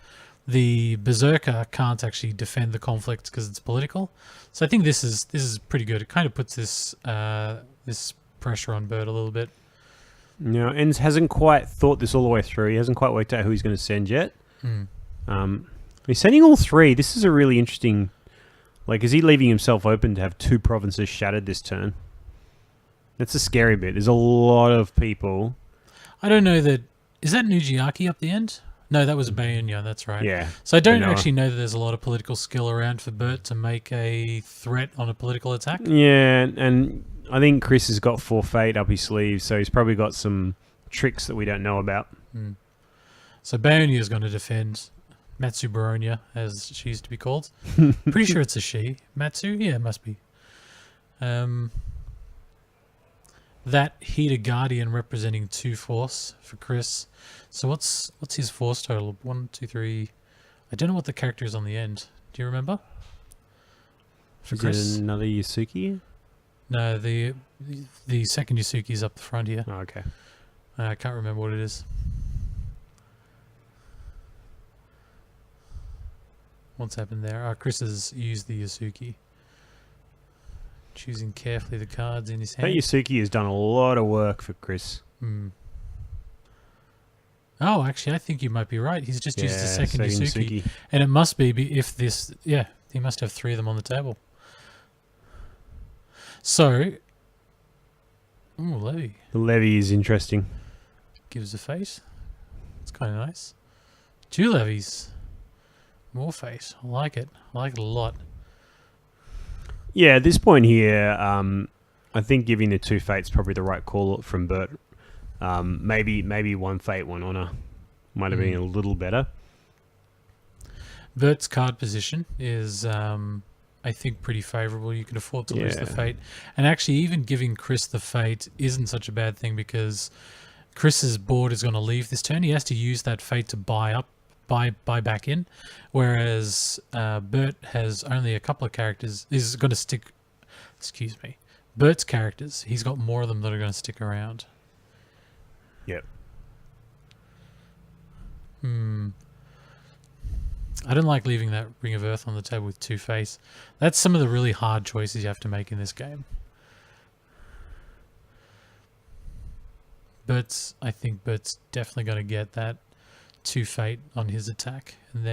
[SPEAKER 2] The Berserker can't actually defend the conflict because it's political. So I think this is pretty good. It kind of puts this pressure on Bert a little bit.
[SPEAKER 1] No, and hasn't quite thought this all the way through. He hasn't quite worked out who he's going to send yet. He's sending all 3. This is a really interesting... is he leaving himself open to have 2 provinces shattered this turn? That's a scary bit. There's a lot of people.
[SPEAKER 2] I don't know that... Is that Nujiaki up the end? No, that was Bayunya, that's right.
[SPEAKER 1] Yeah.
[SPEAKER 2] So I don't actually know that there's a lot of political skill around for Bert to make a threat on a political attack.
[SPEAKER 1] Yeah, and I think Chris has got 4 fate up his sleeve, so he's probably got some tricks that we don't know about.
[SPEAKER 2] So Bayunya is going to defend Matsu Baronia, as she used to be called. Pretty sure it's a she. Matsu? Yeah, it must be. That Heater Guardian representing 2 force for Chris. So what's his force total? 1, 2, 3. I don't know what the character is on the end. Do you remember? For Chris?
[SPEAKER 1] Is it another Yasuki?
[SPEAKER 2] No, the second Yasuki's up the front here.
[SPEAKER 1] Oh, okay.
[SPEAKER 2] I can't remember what it is. What's happened there? Chris has used the Yasuki. Choosing carefully the cards in his hand.
[SPEAKER 1] That Yasuki has done a lot of work for Chris.
[SPEAKER 2] Oh, actually, I think you might be right. He's just used the second Yasuki. And it must be if this... Yeah, he must have 3 of them on the table. So... Ooh, Levy.
[SPEAKER 1] The Levy is interesting.
[SPEAKER 2] Gives a face. It's kind of nice. 2 levies. More face. I like it. I like it a lot.
[SPEAKER 1] Yeah, at this point here, I think giving the 2 fates probably the right call from Bert. Maybe 1 fate, 1 honor might have been a little better.
[SPEAKER 2] Bert's card position is, I think, pretty favourable. You can afford to lose the fate. And actually, even giving Chris the fate isn't such a bad thing because Chris's board is going to leave this turn. He has to use that fate to buy back in, whereas Bert has only a couple of characters. Is going to stick. Excuse me. Bert's characters. He's got more of them that are going to stick around.
[SPEAKER 1] Yep.
[SPEAKER 2] I don't like leaving that Ring of Earth on the table with 2 face. That's some of the really hard choices you have to make in this game. I think Bert's definitely going to get that 2 fate on his attack, and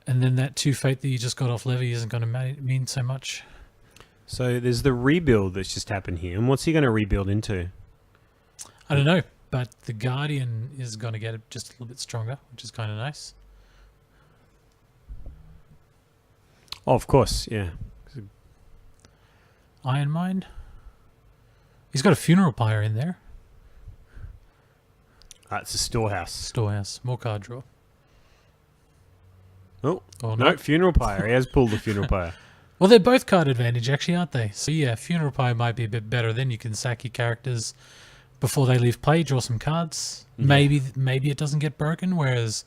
[SPEAKER 2] then that 2 fate that you just got off Levy isn't going to mean so much. So
[SPEAKER 1] there's the rebuild that's just happened here, and what's he going to rebuild into?
[SPEAKER 2] I don't know, but the Guardian is going to get it just a little bit stronger, which is kind of nice.
[SPEAKER 1] Oh, of course, yeah.
[SPEAKER 2] Iron Mine. He's got a funeral pyre in there.
[SPEAKER 1] It's a storehouse.
[SPEAKER 2] Storehouse. More card draw.
[SPEAKER 1] Oh,
[SPEAKER 2] Or
[SPEAKER 1] no,
[SPEAKER 2] not.
[SPEAKER 1] funeral pyre. He has pulled the funeral pyre.
[SPEAKER 2] Well, they're both card advantage, actually, aren't they? So yeah, funeral pyre might be a bit better. Then you can sack your characters before they leave play, draw some cards.
[SPEAKER 1] Yeah.
[SPEAKER 2] Maybe it doesn't get broken, whereas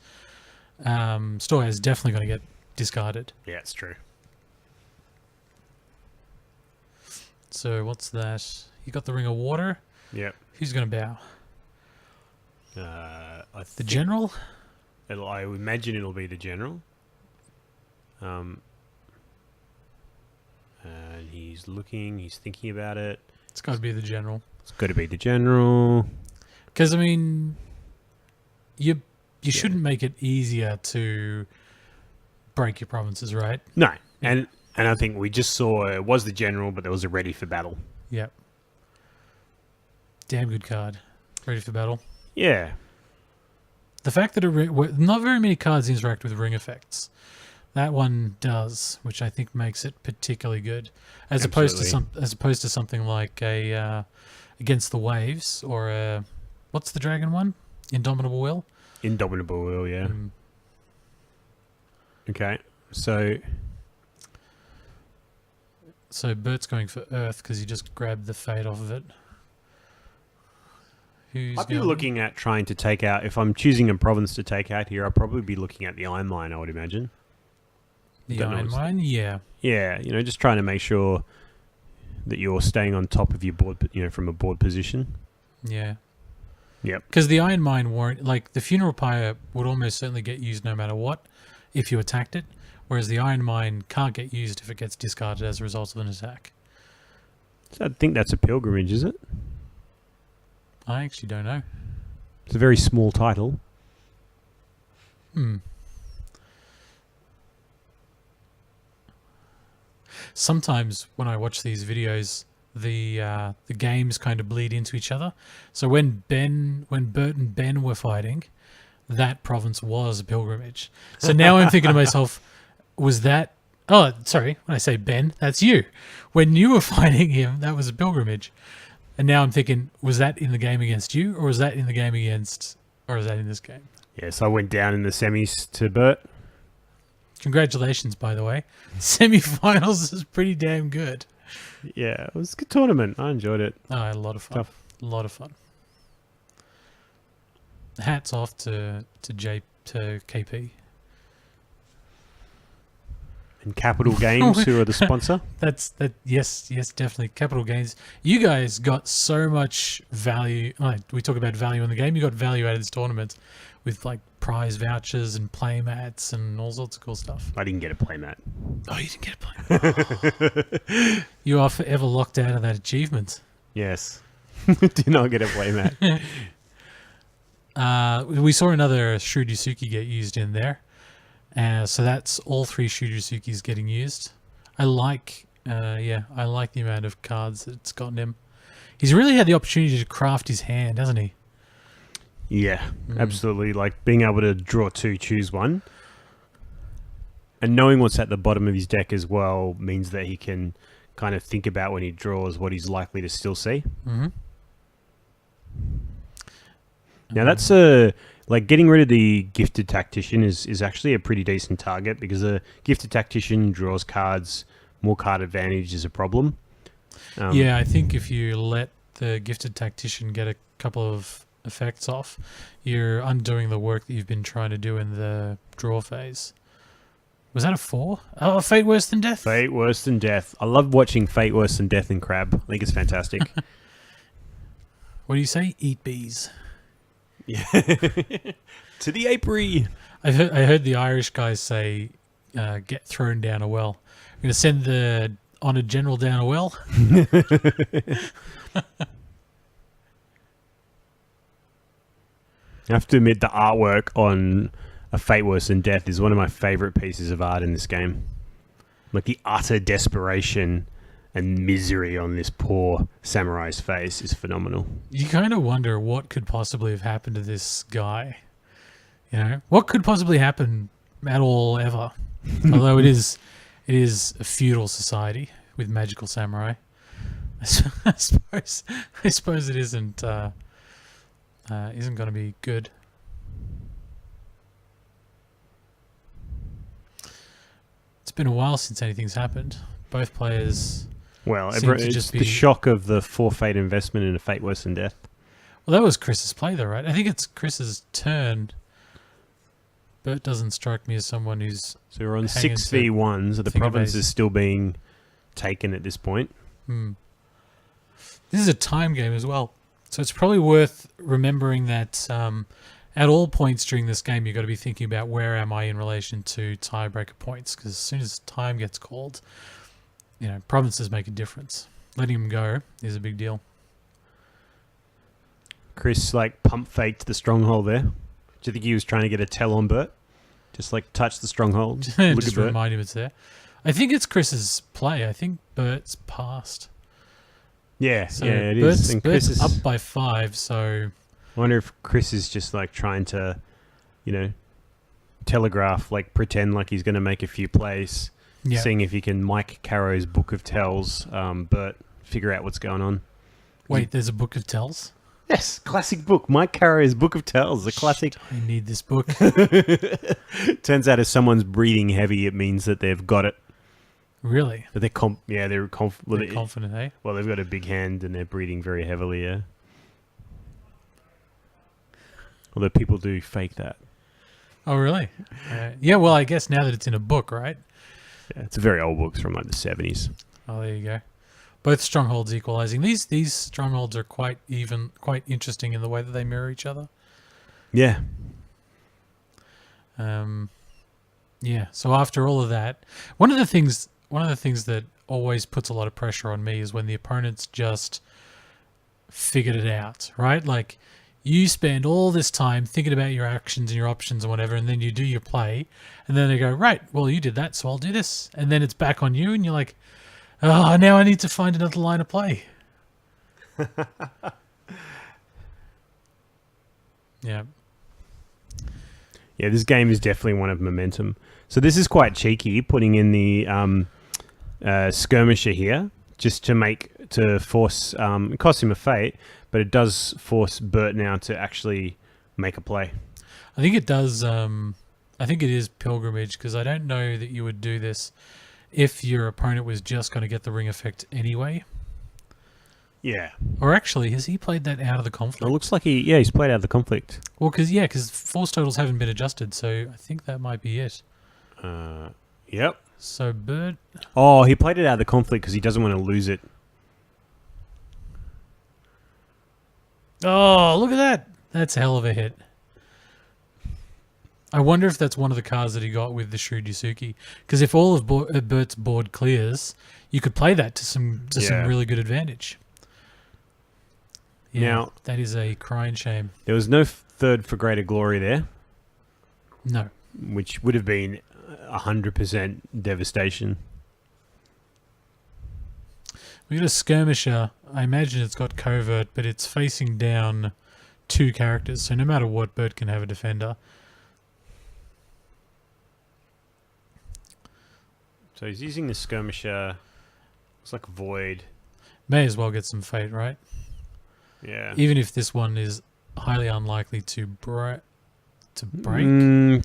[SPEAKER 2] storehouse is definitely going to get discarded.
[SPEAKER 1] Yeah, it's true.
[SPEAKER 2] So what's that? You got the Ring of Water.
[SPEAKER 1] Yep.
[SPEAKER 2] Who's going to bow?
[SPEAKER 1] I
[SPEAKER 2] The General?
[SPEAKER 1] I imagine it'll be the general. And he's looking. He's thinking about it.
[SPEAKER 2] It's got to be the General.
[SPEAKER 1] It's got to be the general.
[SPEAKER 2] Because, I mean, you shouldn't make it easier to break your provinces, right?
[SPEAKER 1] No, and I think we just saw it was the general, but there was a ready for battle.
[SPEAKER 2] Yep. Damn good card. Ready for battle.
[SPEAKER 1] Yeah.
[SPEAKER 2] The fact that not very many cards interact with ring effects. That one does, which I think makes it particularly good, as opposed to something like a Against the Waves or a what's the dragon one? Indomitable Will.
[SPEAKER 1] Indomitable Will, yeah. Okay, so
[SPEAKER 2] Bert's going for Earth because he just grabbed the fate off of it.
[SPEAKER 1] I'd be looking at trying to take out, if I'm choosing a province to take out here, I'd probably be looking at the Iron Mine, I would imagine.
[SPEAKER 2] The Iron Mine, yeah.
[SPEAKER 1] Yeah, just trying to make sure that you're staying on top of your board, from a board position.
[SPEAKER 2] Yeah.
[SPEAKER 1] Yep.
[SPEAKER 2] Because the Iron Mine won't, like, the Funeral Pyre would almost certainly get used no matter what if you attacked it, whereas the Iron Mine can't get used if it gets discarded as a result of an attack.
[SPEAKER 1] So I think that's a pilgrimage, is it?
[SPEAKER 2] I actually don't know.
[SPEAKER 1] It's a very small title.
[SPEAKER 2] Sometimes when I watch these videos, the games kind of bleed into each other. So when Bert and Ben were fighting, that province was a pilgrimage. So now I'm thinking to myself, was that? Oh, sorry. When I say Ben, that's you. When you were fighting him, that was a pilgrimage. And now I'm thinking, was that in the game against you, or was that in the game against, or is that in this game?
[SPEAKER 1] Yes, I went down in the semis to Bert.
[SPEAKER 2] Congratulations, by the way. Semi-finals is pretty damn good.
[SPEAKER 1] Yeah, it was a good tournament. I enjoyed it.
[SPEAKER 2] Oh, I had a lot of fun.
[SPEAKER 1] Tough.
[SPEAKER 2] A lot of fun. Hats off to KP.
[SPEAKER 1] And Capital Games, who are the sponsor.
[SPEAKER 2] Yes, definitely. Capital Games. You guys got so much value. We talk about value in the game. You got value out of this tournament with like prize vouchers and play mats and all sorts of cool stuff.
[SPEAKER 1] I didn't get a playmat.
[SPEAKER 2] Oh, you didn't get a playmat. You are forever locked out of that achievement.
[SPEAKER 1] Yes. Did not get a playmat.
[SPEAKER 2] We saw another Shrudisuki get used in there. So that's all three Shudisukis getting used. I like the amount of cards that it's gotten him. He's really had the opportunity to craft his hand, hasn't he?
[SPEAKER 1] Yeah, absolutely. Like being able to draw two, choose one. And knowing what's at the bottom of his deck as well means that he can kind of think about when he draws what he's likely to still see.
[SPEAKER 2] Mm-hmm.
[SPEAKER 1] Now that's like getting rid of the Gifted Tactician is actually a pretty decent target because a Gifted Tactician draws cards, more card advantage is a problem.
[SPEAKER 2] Yeah, I think if you let the Gifted Tactician get a couple of effects off, you're undoing the work that you've been trying to do in the draw phase. Was that a 4? Oh, Fate Worse Than Death?
[SPEAKER 1] Fate Worse Than Death. I love watching Fate Worse Than Death and Crab. I think it's fantastic.
[SPEAKER 2] What do you say? Eat bees.
[SPEAKER 1] Yeah. To the apiary.
[SPEAKER 2] I heard the Irish guys say, get thrown down a well. I'm going to send the honoured general down a well.
[SPEAKER 1] I have to admit the artwork on A Fate Worse Than Death is one of my favourite pieces of art in this game. Like the utter desperation and misery on this poor samurai's face is phenomenal.
[SPEAKER 2] You kind of wonder what could possibly have happened to this guy. You know, what could possibly happen at all ever? Although it is a feudal society with magical samurai. I suppose it isn't going to be good. It's been a while since anything's happened. Both players.
[SPEAKER 1] Well,
[SPEAKER 2] seem to
[SPEAKER 1] it's
[SPEAKER 2] just
[SPEAKER 1] the
[SPEAKER 2] be.
[SPEAKER 1] shock of the 4 fate investment in a fate worse than death.
[SPEAKER 2] Well, that was Chris's play, though, right? I think it's Chris's turn. Bert doesn't strike me as someone who's.
[SPEAKER 1] So we're on
[SPEAKER 2] hanging
[SPEAKER 1] 6v1s. So the
[SPEAKER 2] think of
[SPEAKER 1] province
[SPEAKER 2] ace.
[SPEAKER 1] is still being taken at this point.
[SPEAKER 2] This is a time game as well. So it's probably worth remembering that at all points during this game, you've got to be thinking about where am I in relation to tiebreaker points, because as soon as time gets called, provinces make a difference. Letting them go is a big deal.
[SPEAKER 1] Chris pump faked the stronghold there. Do you think he was trying to get a tell on Bert? Just touch the stronghold. Look
[SPEAKER 2] Just
[SPEAKER 1] at Bert.
[SPEAKER 2] remind him it's there. I think it's Chris's play. I think Bert's passed.
[SPEAKER 1] Yeah,
[SPEAKER 2] So
[SPEAKER 1] yeah, it
[SPEAKER 2] Bert's,
[SPEAKER 1] is. And
[SPEAKER 2] Bert's
[SPEAKER 1] Chris is.
[SPEAKER 2] up by 5, so
[SPEAKER 1] I wonder if Chris is just trying to, telegraph, pretend like he's going to make a few plays,
[SPEAKER 2] yeah.
[SPEAKER 1] seeing if he can Mike Caro's Book of Tells, Bert, figure out what's going on.
[SPEAKER 2] Wait, there's a book of tells?
[SPEAKER 1] Yes, classic book. Mike Caro's Book of Tells, a classic.
[SPEAKER 2] I need this book.
[SPEAKER 1] Turns out if someone's breathing heavy, it means that they've got it.
[SPEAKER 2] Really?
[SPEAKER 1] But they're
[SPEAKER 2] They're confident, eh?
[SPEAKER 1] Well, they've got a big hand and they're breathing very heavily, yeah. Although people do fake that.
[SPEAKER 2] Oh, really? Yeah, well, I guess now that it's in a book, right?
[SPEAKER 1] Yeah, it's a very old book. It's from the 70s.
[SPEAKER 2] Oh, there you go. Both strongholds equalizing. These strongholds are quite interesting in the way that they mirror each other.
[SPEAKER 1] Yeah.
[SPEAKER 2] Yeah. So after all of that, one of the things that always puts a lot of pressure on me is when the opponents just figured it out, right? You spend all this time thinking about your actions and your options and whatever, and then you do your play, and then they go, right, well, you did that, so I'll do this. And then it's back on you, and you're like, oh, now I need to find another line of play. Yeah.
[SPEAKER 1] Yeah, this game is definitely one of momentum. So this is quite cheeky, putting in the skirmisher here, just to force, it costs him a fate, but it does force Bert now to actually make a play.
[SPEAKER 2] I think it does, I think it is pilgrimage, because I don't know that you would do this if your opponent was just going to get the ring effect anyway.
[SPEAKER 1] Yeah.
[SPEAKER 2] Or actually, has he played that out of the conflict?
[SPEAKER 1] It looks like he's played out of the conflict.
[SPEAKER 2] Well, because force totals haven't been adjusted, so I think that might be it.
[SPEAKER 1] Yep.
[SPEAKER 2] So Bert...
[SPEAKER 1] Oh, he played it out of the conflict because he doesn't want to lose it.
[SPEAKER 2] Oh, look at that. That's a hell of a hit. I wonder if that's one of the cards that he got with the Shrewd Yusuke. Because if all of Bert's board clears, you could play that to some really good advantage. Yeah,
[SPEAKER 1] Now,
[SPEAKER 2] that is a crying shame.
[SPEAKER 1] There was no third for greater glory there.
[SPEAKER 2] No.
[SPEAKER 1] Which would have been 100% devastation.
[SPEAKER 2] We got a skirmisher. I imagine it's got covert, but it's facing down 2 characters. So no matter what, Bert can have a defender.
[SPEAKER 1] So he's using the skirmisher. It's like a void.
[SPEAKER 2] May as well get some fate, right?
[SPEAKER 1] Yeah.
[SPEAKER 2] Even if this one is highly unlikely to break.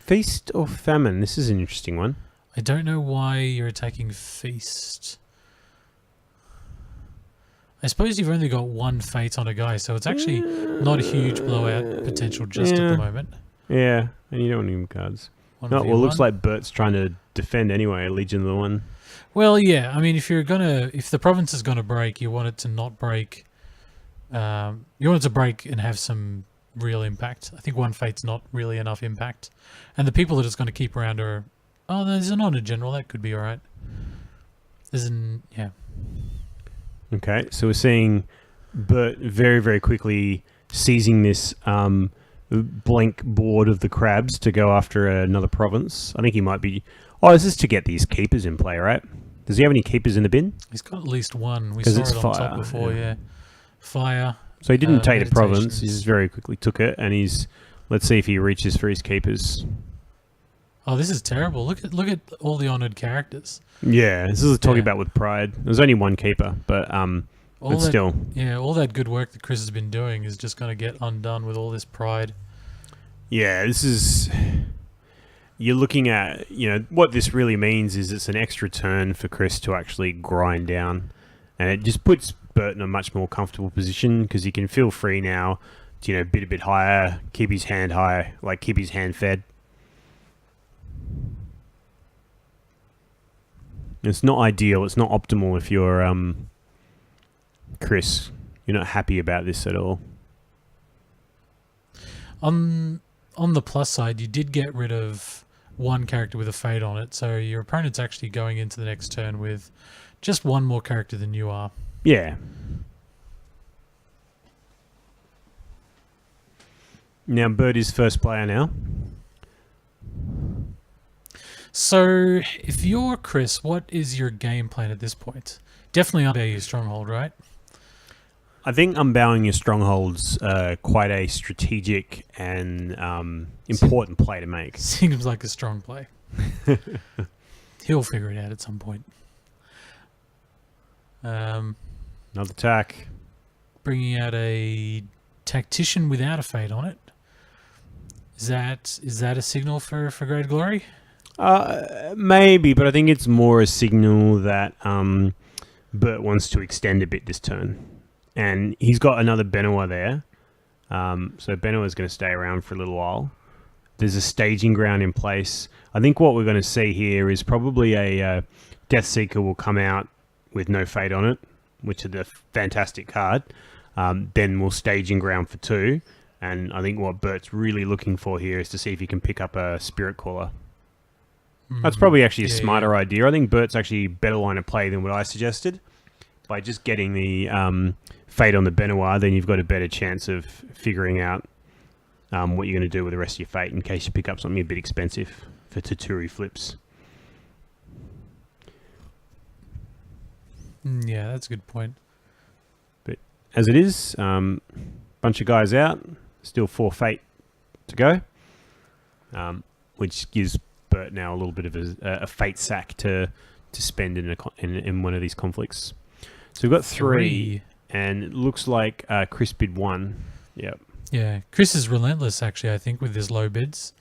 [SPEAKER 1] Feast or famine? This is an interesting one.
[SPEAKER 2] I don't know why you're attacking feast. I suppose you've only got 1 fate on a guy, so it's actually not a huge blowout potential just at the moment.
[SPEAKER 1] Yeah, and you don't want any cards. No, well, it looks like Bert's trying to defend anyway, Legion of the One.
[SPEAKER 2] Well, yeah, I mean, if the province is gonna break, you want it to not break. You want it to break and have some real impact. I think 1 fate's not really enough impact, and the people that it's going to keep around are. Oh, there's an honor general that could be all right. Yeah.
[SPEAKER 1] Okay, so we're seeing Bert very, very quickly seizing this blank board of the crabs to go after another province. I think he might be... Oh, this is to get these keepers in play, right? Does he have any keepers in the bin?
[SPEAKER 2] He's got at least 1. We saw
[SPEAKER 1] it's
[SPEAKER 2] it on
[SPEAKER 1] fire,
[SPEAKER 2] top before, yeah. Fire.
[SPEAKER 1] So he didn't take the province. He
[SPEAKER 2] meditations.
[SPEAKER 1] just very quickly took it, and he's... Let's see if he reaches for his keepers.
[SPEAKER 2] Oh, this is terrible. Look at all the honoured characters.
[SPEAKER 1] Yeah, this is talking about with pride. There's only 1 keeper, but
[SPEAKER 2] All
[SPEAKER 1] But still.
[SPEAKER 2] Yeah, all that good work that Chris has been doing is just going to get undone with all this pride.
[SPEAKER 1] Yeah, this is... You're looking at, what this really means is it's an extra turn for Chris to actually grind down. And it just puts Bert in a much more comfortable position because he can feel free now to, bid a bit higher, keep his hand high, keep his hand fed. It's not ideal. It's not optimal if you're Chris. You're not happy about this at all.
[SPEAKER 2] On the plus side, you did get rid of one character with a fade on it, so your opponent's actually going into the next turn with just one more character than you are.
[SPEAKER 1] Yeah. Now Bert is first player now.
[SPEAKER 2] So, if you're Chris, what is your game plan at this point? Definitely unbow your stronghold, right?
[SPEAKER 1] I think unbowing your stronghold's quite a strategic and important play to make.
[SPEAKER 2] Seems like a strong play. He'll figure it out at some point.
[SPEAKER 1] Another attack.
[SPEAKER 2] Bringing out a tactician without a fade on it. Is that a signal for Great Glory?
[SPEAKER 1] Maybe, but I think it's more a signal that Bert wants to extend a bit this turn. And he's got another Benoit there. So Benoit's going to stay around for a little while. There's a staging ground in place. I think what we're going to see here is probably a Death Seeker will come out with no fade on it, which is a fantastic card. Then we'll staging ground for 2. And I think what Bert's really looking for here is to see if he can pick up a Spirit Caller. That's probably actually a smarter idea. I think Bert's actually a better line of play than what I suggested. By just getting the fade on the Benoit, then you've got a better chance of figuring out what you're going to do with the rest of your fate in case you pick up something a bit expensive for Toreadory flips.
[SPEAKER 2] Yeah, that's a good point.
[SPEAKER 1] But as it is, bunch of guys out, still 4 fate to go, which gives Bert now a little bit of a fate sack to spend in one of these conflicts. So we've got 3, and it looks like Chris bid 1. Yep.
[SPEAKER 2] Yeah, Chris is relentless, actually, I think, with his low bids.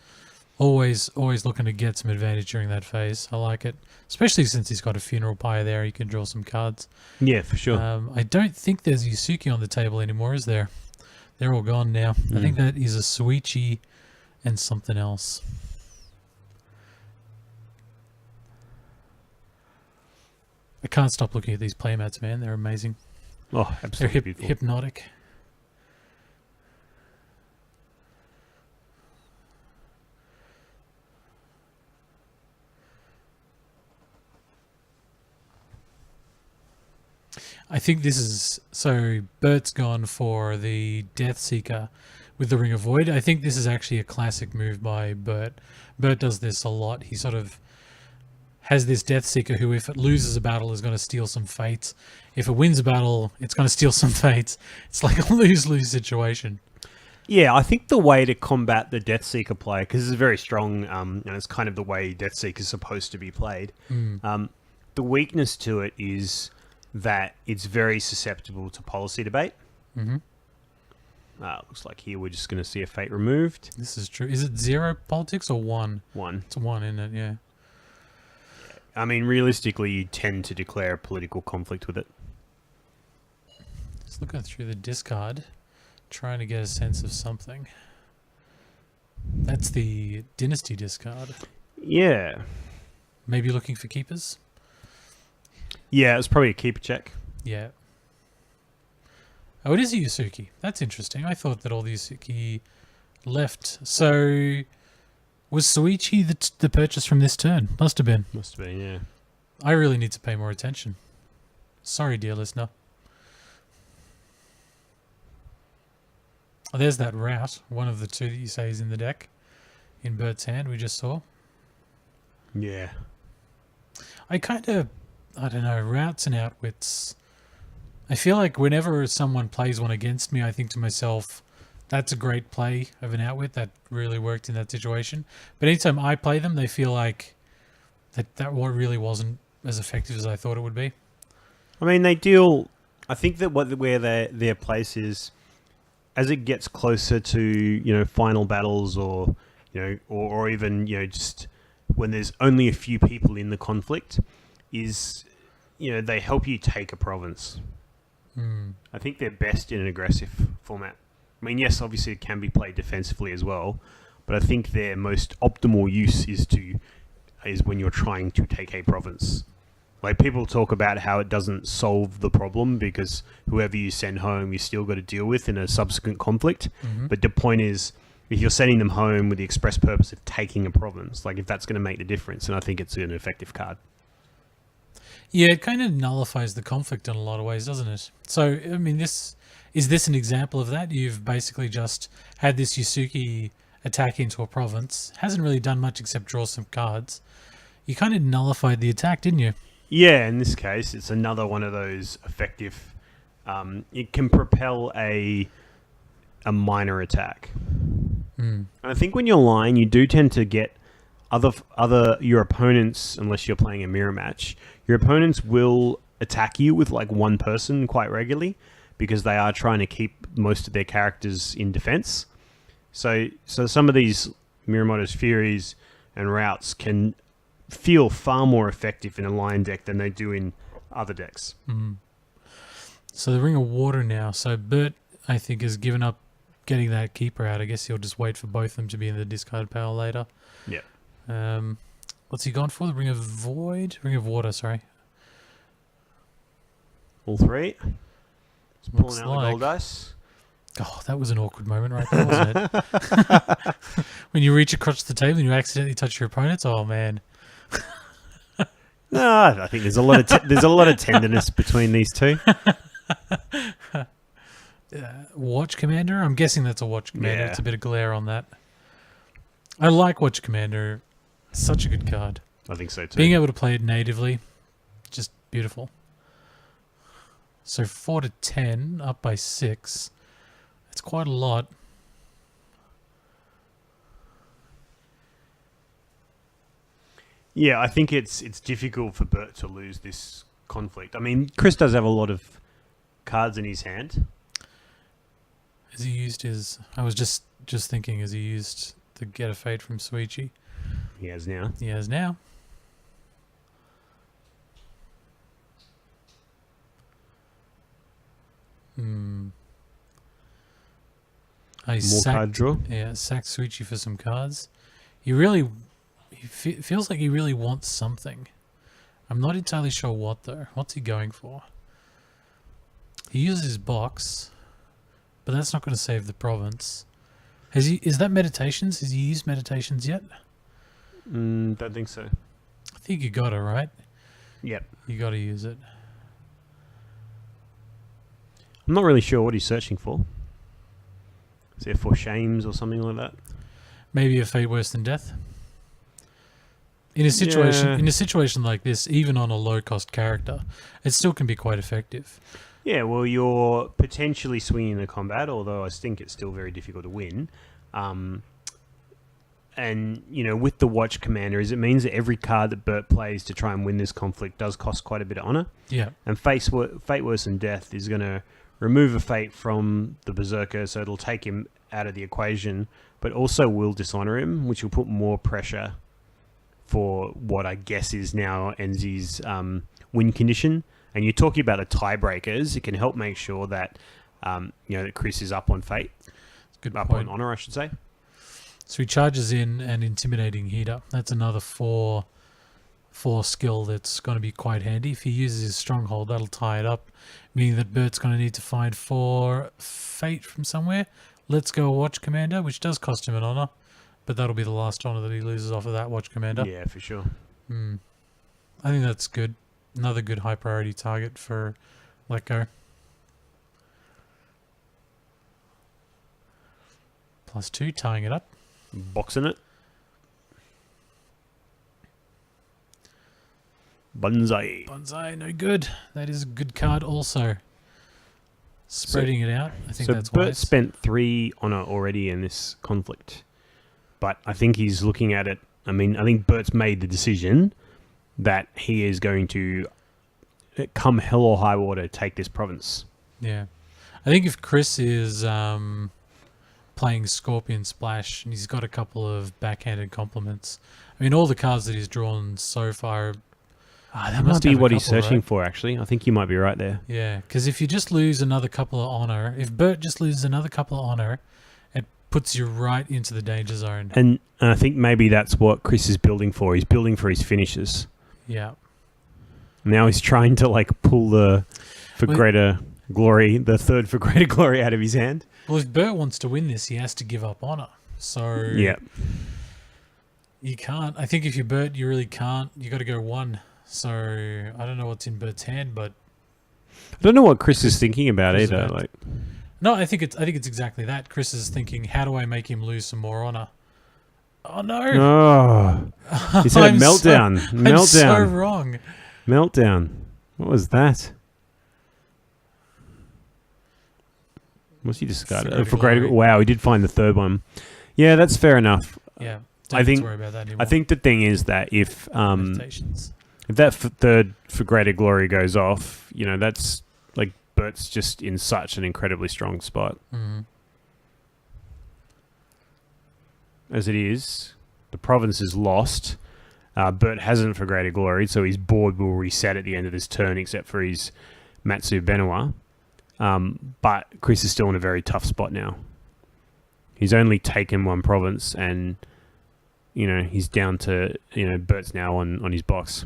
[SPEAKER 2] Always looking to get some advantage during that phase. I like it. Especially since he's got a Funeral Pyre there, he can draw some cards.
[SPEAKER 1] Yeah, for sure.
[SPEAKER 2] I don't think there's Yusuke on the table anymore, is there? They're all gone now. I think that is a Suichi and something else. I can't stop looking at these playmats, man. They're amazing.
[SPEAKER 1] Oh, absolutely beautiful.
[SPEAKER 2] Hypnotic. I think this is... So, Bert's gone for the Death Seeker with the Ring of Void. I think this is actually a classic move by Bert. Bert does this a lot. He sort of has this Death Seeker who, if it loses a battle, is going to steal some fates. If it wins a battle, it's going to steal some fates. It's like a lose-lose situation.
[SPEAKER 1] Yeah, I think the way to combat the Death Seeker play, because it's very strong, and it's kind of the way Death Seeker is supposed to be played, the weakness to it is that it's very susceptible to policy debate. Looks like here we're just going to see a fate removed.
[SPEAKER 2] This is true. Is it 0 politics or 1?
[SPEAKER 1] 1.
[SPEAKER 2] It's 1, isn't it? Yeah.
[SPEAKER 1] I mean, realistically, you tend to declare a political conflict with it.
[SPEAKER 2] Just looking through the discard, trying to get a sense of something. That's the Dynasty discard.
[SPEAKER 1] Yeah.
[SPEAKER 2] Maybe looking for keepers?
[SPEAKER 1] Yeah, it's probably a keeper check.
[SPEAKER 2] Yeah. Oh, it is a Yusuke. That's interesting. I thought that all the Yusuke left. So, was Suichi the purchase from this turn? Must have been.
[SPEAKER 1] Must have been, yeah.
[SPEAKER 2] I really need to pay more attention. Sorry, dear listener. Oh, there's that route. One of the 2 that you say is in the deck. In Bert's hand, we just saw.
[SPEAKER 1] Yeah.
[SPEAKER 2] I don't know, routes and outwits. I feel like whenever someone plays one against me, I think to myself, that's a great play of an outwit. That really worked in that situation. But anytime I play them, they feel like that really wasn't as effective as I thought it would be.
[SPEAKER 1] I mean, they deal I think that where their place is, as it gets closer to final battles, or or even just when there's only a few people in the conflict, is they help you take a province. I think they're best in an aggressive format. I mean, yes, obviously it can be played defensively as well, but I think their most optimal use is when you're trying to take a province. Like, people talk about how it doesn't solve the problem because whoever you send home, you still got to deal with in a subsequent conflict. But the point is, if you're sending them home with the express purpose of taking a province, like if that's going to make the difference, then I think it's an effective card.
[SPEAKER 2] Yeah, it kind of nullifies the conflict in a lot of ways, doesn't it? So, I mean, is this an example of that? You've basically just had this Yusuke attack into a province. Hasn't really done much except draw some cards. You kind of nullified the attack, didn't you?
[SPEAKER 1] Yeah, in this case, it's another one of those effective... it can propel a minor attack. And I think when you're lying, you do tend to get your opponents, unless you're playing a mirror match, your opponents will attack you with like one person quite regularly because they are trying to keep most of their characters in defense. So some of these Mirumoto's Furies and Routes can feel far more effective in a lion deck than they do in other decks.
[SPEAKER 2] So the Ring of Water now. So Bert, I think, has given up getting that keeper out. I guess he'll just wait for both of them to be in the discard pile later.
[SPEAKER 1] Yeah.
[SPEAKER 2] What's he gone for? The Ring of Void? Ring of Water, sorry.
[SPEAKER 1] All three. It's pulling out the gold dice.
[SPEAKER 2] Oh, that was an awkward moment right there, wasn't it? When you reach across the table and you accidentally touch your opponents. Oh, man.
[SPEAKER 1] No, I think there's a lot of tenderness between these two.
[SPEAKER 2] Watch Commander? I'm guessing that's a Watch Commander.
[SPEAKER 1] Yeah.
[SPEAKER 2] It's a bit of glare on that. I like Watch Commander. Such a good card.
[SPEAKER 1] I think so too.
[SPEAKER 2] Being able to play it natively, just beautiful. So 4 to 10, up by 6. That's quite a lot.
[SPEAKER 1] Yeah, I think it's difficult for Bert to lose this conflict. I mean, Chris does have a lot of cards in his hand.
[SPEAKER 2] Has he used his... I was just thinking, has he used the Get a Fate from Suichi?
[SPEAKER 1] He has now.
[SPEAKER 2] He has now.
[SPEAKER 1] More card draw.
[SPEAKER 2] Yeah, sacked Suichi for some cards. He feels like he really wants something. I'm not entirely sure what, though. What's he going for? He uses his box, but that's not going to save the province. Is that Meditations? Has he used Meditations yet?
[SPEAKER 1] Don't think so.
[SPEAKER 2] I think you got it, right?
[SPEAKER 1] Yep.
[SPEAKER 2] You got to use it.
[SPEAKER 1] I'm not really sure what he's searching for. Is it for shames or something like that?
[SPEAKER 2] Maybe a fate worse than death. In a situation like this, even on a low-cost character, it still can be quite effective.
[SPEAKER 1] Yeah, well, you're potentially swinging the combat, although I think it's still very difficult to win. And, with the Watch Commander, it means that every card that Bert plays to try and win this conflict does cost quite a bit of honor.
[SPEAKER 2] Yeah.
[SPEAKER 1] And Fate Worse Than Death is going to remove a fate from the Berserker, so it'll take him out of the equation, but also will dishonor him, which will put more pressure for what I guess is now Enzi's win condition. And you're talking about the tiebreakers. It can help make sure that that Chris is up on fate.
[SPEAKER 2] Good
[SPEAKER 1] up
[SPEAKER 2] point.
[SPEAKER 1] On honor, I should say.
[SPEAKER 2] So he charges in an Intimidating Heater. That's another 4 skill that's going to be quite handy. If he uses his Stronghold, that'll tie it up, meaning that Bert's going to need to find 4 fate from somewhere. Let's go Watch Commander, which does cost him an honor, but that'll be the last honor that he loses off of that Watch Commander.
[SPEAKER 1] Yeah, for sure.
[SPEAKER 2] I think that's good. Another good high priority target for Let Go. +2, tying it up.
[SPEAKER 1] Boxing it. Bonsai,
[SPEAKER 2] no good. That is a good card also. Spreading it out, I think that's
[SPEAKER 1] Bert
[SPEAKER 2] wise.
[SPEAKER 1] spent 3 honor already in this conflict. But I think he's looking at it. I mean, I think Bert's made the decision that he is going to come hell or high water, take this province.
[SPEAKER 2] Yeah. I think if Chris is playing Scorpion Splash and he's got a couple of backhanded compliments, I mean, all the cards that he's drawn so far.
[SPEAKER 1] That must be what he's searching for, actually. I think you might be right there.
[SPEAKER 2] Yeah, because if you just lose another couple of honor, if Bert just loses another couple of honor, it puts you right into the danger zone.
[SPEAKER 1] And I think maybe that's what Chris is building for. He's building for his finishes.
[SPEAKER 2] Yeah.
[SPEAKER 1] Now he's trying to like pull the for greater glory, the third for greater glory out of his hand.
[SPEAKER 2] Well, if Bert wants to win this, he has to give up honor. So
[SPEAKER 1] yeah,
[SPEAKER 2] you can't. I think if you're Bert, you really can't. You got to go one. So I don't know what's in Bert's hand, but
[SPEAKER 1] I don't know what Chris is thinking about either. Like,
[SPEAKER 2] no, I think it's exactly that. Chris is thinking, how do I make him lose some more honor? Oh no!
[SPEAKER 1] Oh, he's had a meltdown. Meltdown.
[SPEAKER 2] I'm so wrong.
[SPEAKER 1] Meltdown. What was that? What's he discarded? For greater. Wow, he did find the third one. Yeah, that's fair enough.
[SPEAKER 2] Yeah, don't have to worry about that anymore.
[SPEAKER 1] I think the thing is that if that third for greater glory goes off, you know, that's like Bert's just in such an incredibly strong spot.
[SPEAKER 2] Mm-hmm.
[SPEAKER 1] As it is, the province is lost. Bert hasn't for greater glory, so his board will reset at the end of this turn, except for his Matsu Benoit. But Chris is still in a very tough spot now. He's only taken one province, and you know he's down to Bert's now on his box.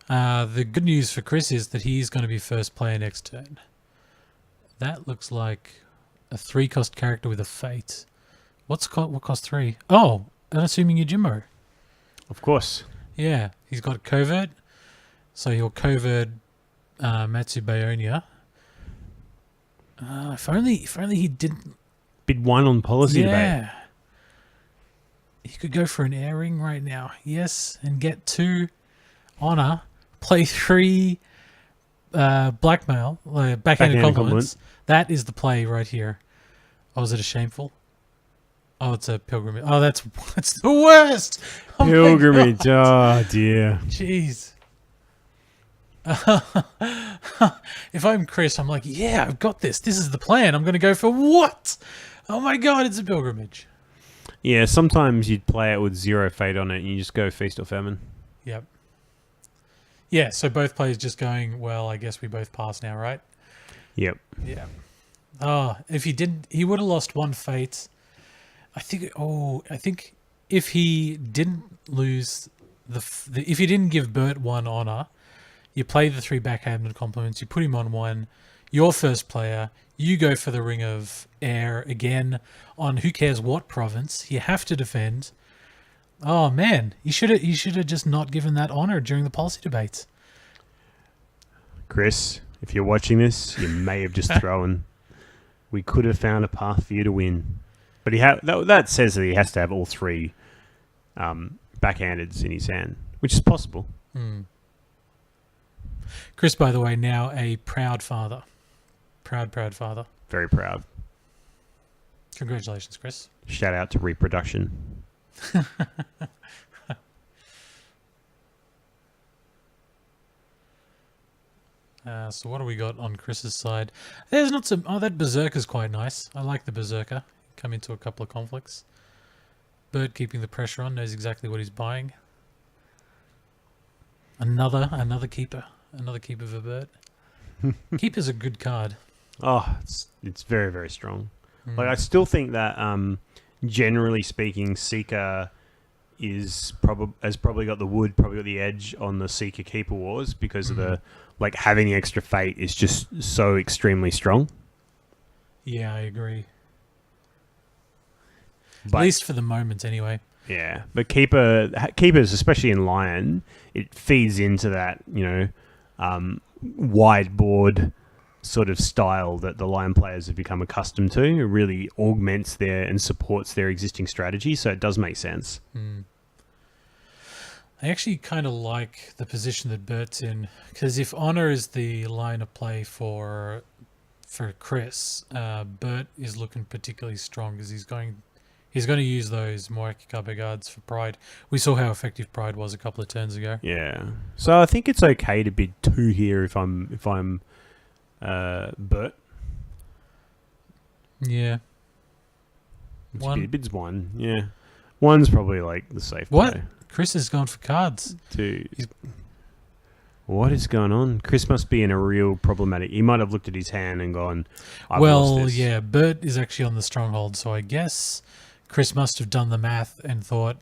[SPEAKER 2] The good news for Chris is that he's going to be first player next turn. That looks like a 3-cost character with a fate. What cost 3? Oh, unassuming Yojimbo.
[SPEAKER 1] Of course.
[SPEAKER 2] Yeah, he's got covert, so he'll covert Matsu Bayonia. If only he didn't
[SPEAKER 1] bid 1 on policy debate.
[SPEAKER 2] Yeah, he could go for an air ring right now. Yes, and get 2 honor, play 3 blackmail, backhanded compliments. That is the play right here. Oh, is it a shameful? Oh, it's a pilgrimage. Oh, that's the worst. Oh
[SPEAKER 1] pilgrimage. Oh dear.
[SPEAKER 2] Jeez. If I'm Chris, I'm like, yeah, I've got this. This is the plan. I'm going to go for what? Oh my god, it's a pilgrimage.
[SPEAKER 1] Yeah, sometimes you'd play it with 0 fate on it and you just go feast or famine.
[SPEAKER 2] Yep. Yeah, so both players just going, well, I guess we both pass now, right?
[SPEAKER 1] Yep.
[SPEAKER 2] Yeah. Oh, if he didn't, he would have lost 1 fate. I think if he didn't lose if he didn't give Bert 1 honor, you play the 3 backhanded compliments, you put him on 1, you're first player, you go for the Ring of Air again on who cares what province, you have to defend. Oh man, you should have just not given that honor during the policy debates.
[SPEAKER 1] Chris, if you're watching this, you may have just thrown. We could have found a path for you to win. But that says that he has to have all 3 backhandeds in his hand, which is possible.
[SPEAKER 2] Mm. Chris, by the way, now a proud father. Proud father.
[SPEAKER 1] Very proud.
[SPEAKER 2] Congratulations, Chris.
[SPEAKER 1] Shout out to reproduction.
[SPEAKER 2] So what do we got on Chris's side? There's not some... Oh, that Berserker's quite nice. I like the Berserker. Come into a couple of conflicts. Bert keeping the pressure on, knows exactly what he's buying. Another keeper. Another keeper for Bert. Keeper's a good card.
[SPEAKER 1] Oh, it's very, very strong. Like I still think that generally speaking, Seeker has probably got the wood, probably got the edge on the Seeker Keeper Wars because of the having the extra fate is just so extremely strong.
[SPEAKER 2] Yeah, I agree.
[SPEAKER 1] But,
[SPEAKER 2] at least for the moment, anyway.
[SPEAKER 1] Yeah, but keepers, especially in Lion, it feeds into that wide board sort of style that the Lion players have become accustomed to. It really augments and supports their existing strategy, so it does make sense.
[SPEAKER 2] I actually kind of like the position that Bert's in, because if Honor is the line of play for Chris, Bert is looking particularly strong because He's going to use those Moekikabe guards for Pride. We saw how effective Pride was a couple of turns ago.
[SPEAKER 1] Yeah. So I think it's okay to bid 2 here if I'm Bert.
[SPEAKER 2] Yeah.
[SPEAKER 1] Bids 1. Yeah. 1's probably like the safe
[SPEAKER 2] What?
[SPEAKER 1] play.
[SPEAKER 2] Chris has gone for cards.
[SPEAKER 1] 2. What is going on? Chris must be in a real problematic. He might have looked at his hand and gone, I've lost this.
[SPEAKER 2] Yeah, Bert is actually on the stronghold, so I guess Chris must have done the math and thought,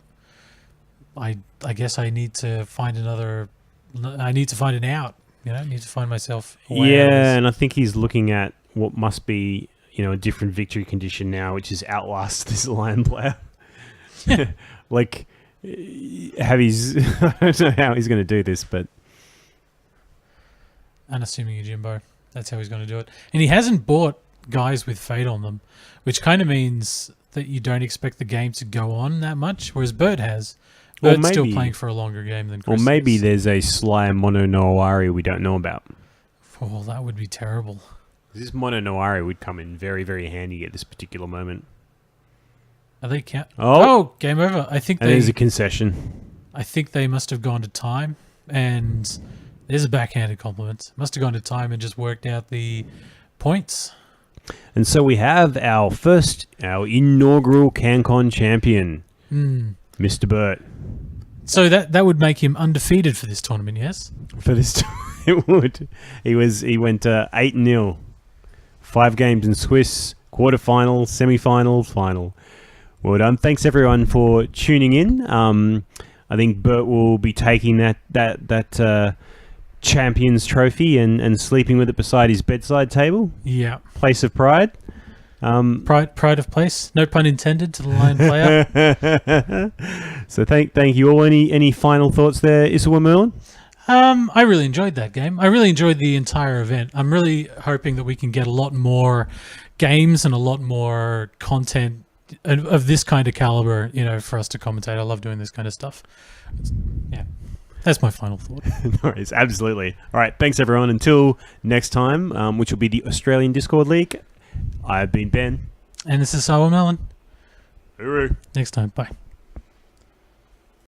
[SPEAKER 2] I guess I need to find another. I need to find an out. I need to find myself.
[SPEAKER 1] And I think he's looking at what must be, a different victory condition now, which is outlast this Lion player. Like, have his. I don't know how he's going to do this, but.
[SPEAKER 2] Unassuming Jimbo. That's how he's going to do it. And he hasn't bought guys with fate on them, which kind of means that you don't expect the game to go on that much, whereas Bert has. Bert's still playing for a longer game than Chris.
[SPEAKER 1] Or maybe there's a Sly Mono Noari we don't know about.
[SPEAKER 2] Oh, that would be terrible.
[SPEAKER 1] This Mono Noari would come in very, very handy at this particular moment.
[SPEAKER 2] Are they count?
[SPEAKER 1] Oh,
[SPEAKER 2] game over. I think
[SPEAKER 1] there's a concession.
[SPEAKER 2] I think they must have gone to time, and there's a backhanded compliment. Must have gone to time and just worked out the points.
[SPEAKER 1] And so we have our inaugural Cancon champion, Mr. Bert.
[SPEAKER 2] So that would make him undefeated for this tournament, yes?
[SPEAKER 1] For this it would. He went 8-0. 5 games in Swiss, quarterfinal, semi-final, final. Well done. Thanks everyone for tuning in. I think Bert will be taking that Champions Trophy and sleeping with it beside his bedside table.
[SPEAKER 2] Yeah.
[SPEAKER 1] Place of pride.
[SPEAKER 2] Pride of place. No pun intended to the Lion player.
[SPEAKER 1] So thank you all. Any final thoughts there, Issa Merlin?
[SPEAKER 2] I really enjoyed that game. I really enjoyed the entire event. I'm really hoping that we can get a lot more games and a lot more content of this kind of caliber, for us to commentate. I love doing this kind of stuff. Yeah. That's my final thought.
[SPEAKER 1] No worries, absolutely. All right, thanks everyone. Until next time, which will be the Australian Discord League, I've been Ben.
[SPEAKER 2] And this is Sawa Melon.
[SPEAKER 1] Hooroo.
[SPEAKER 2] Next time, bye.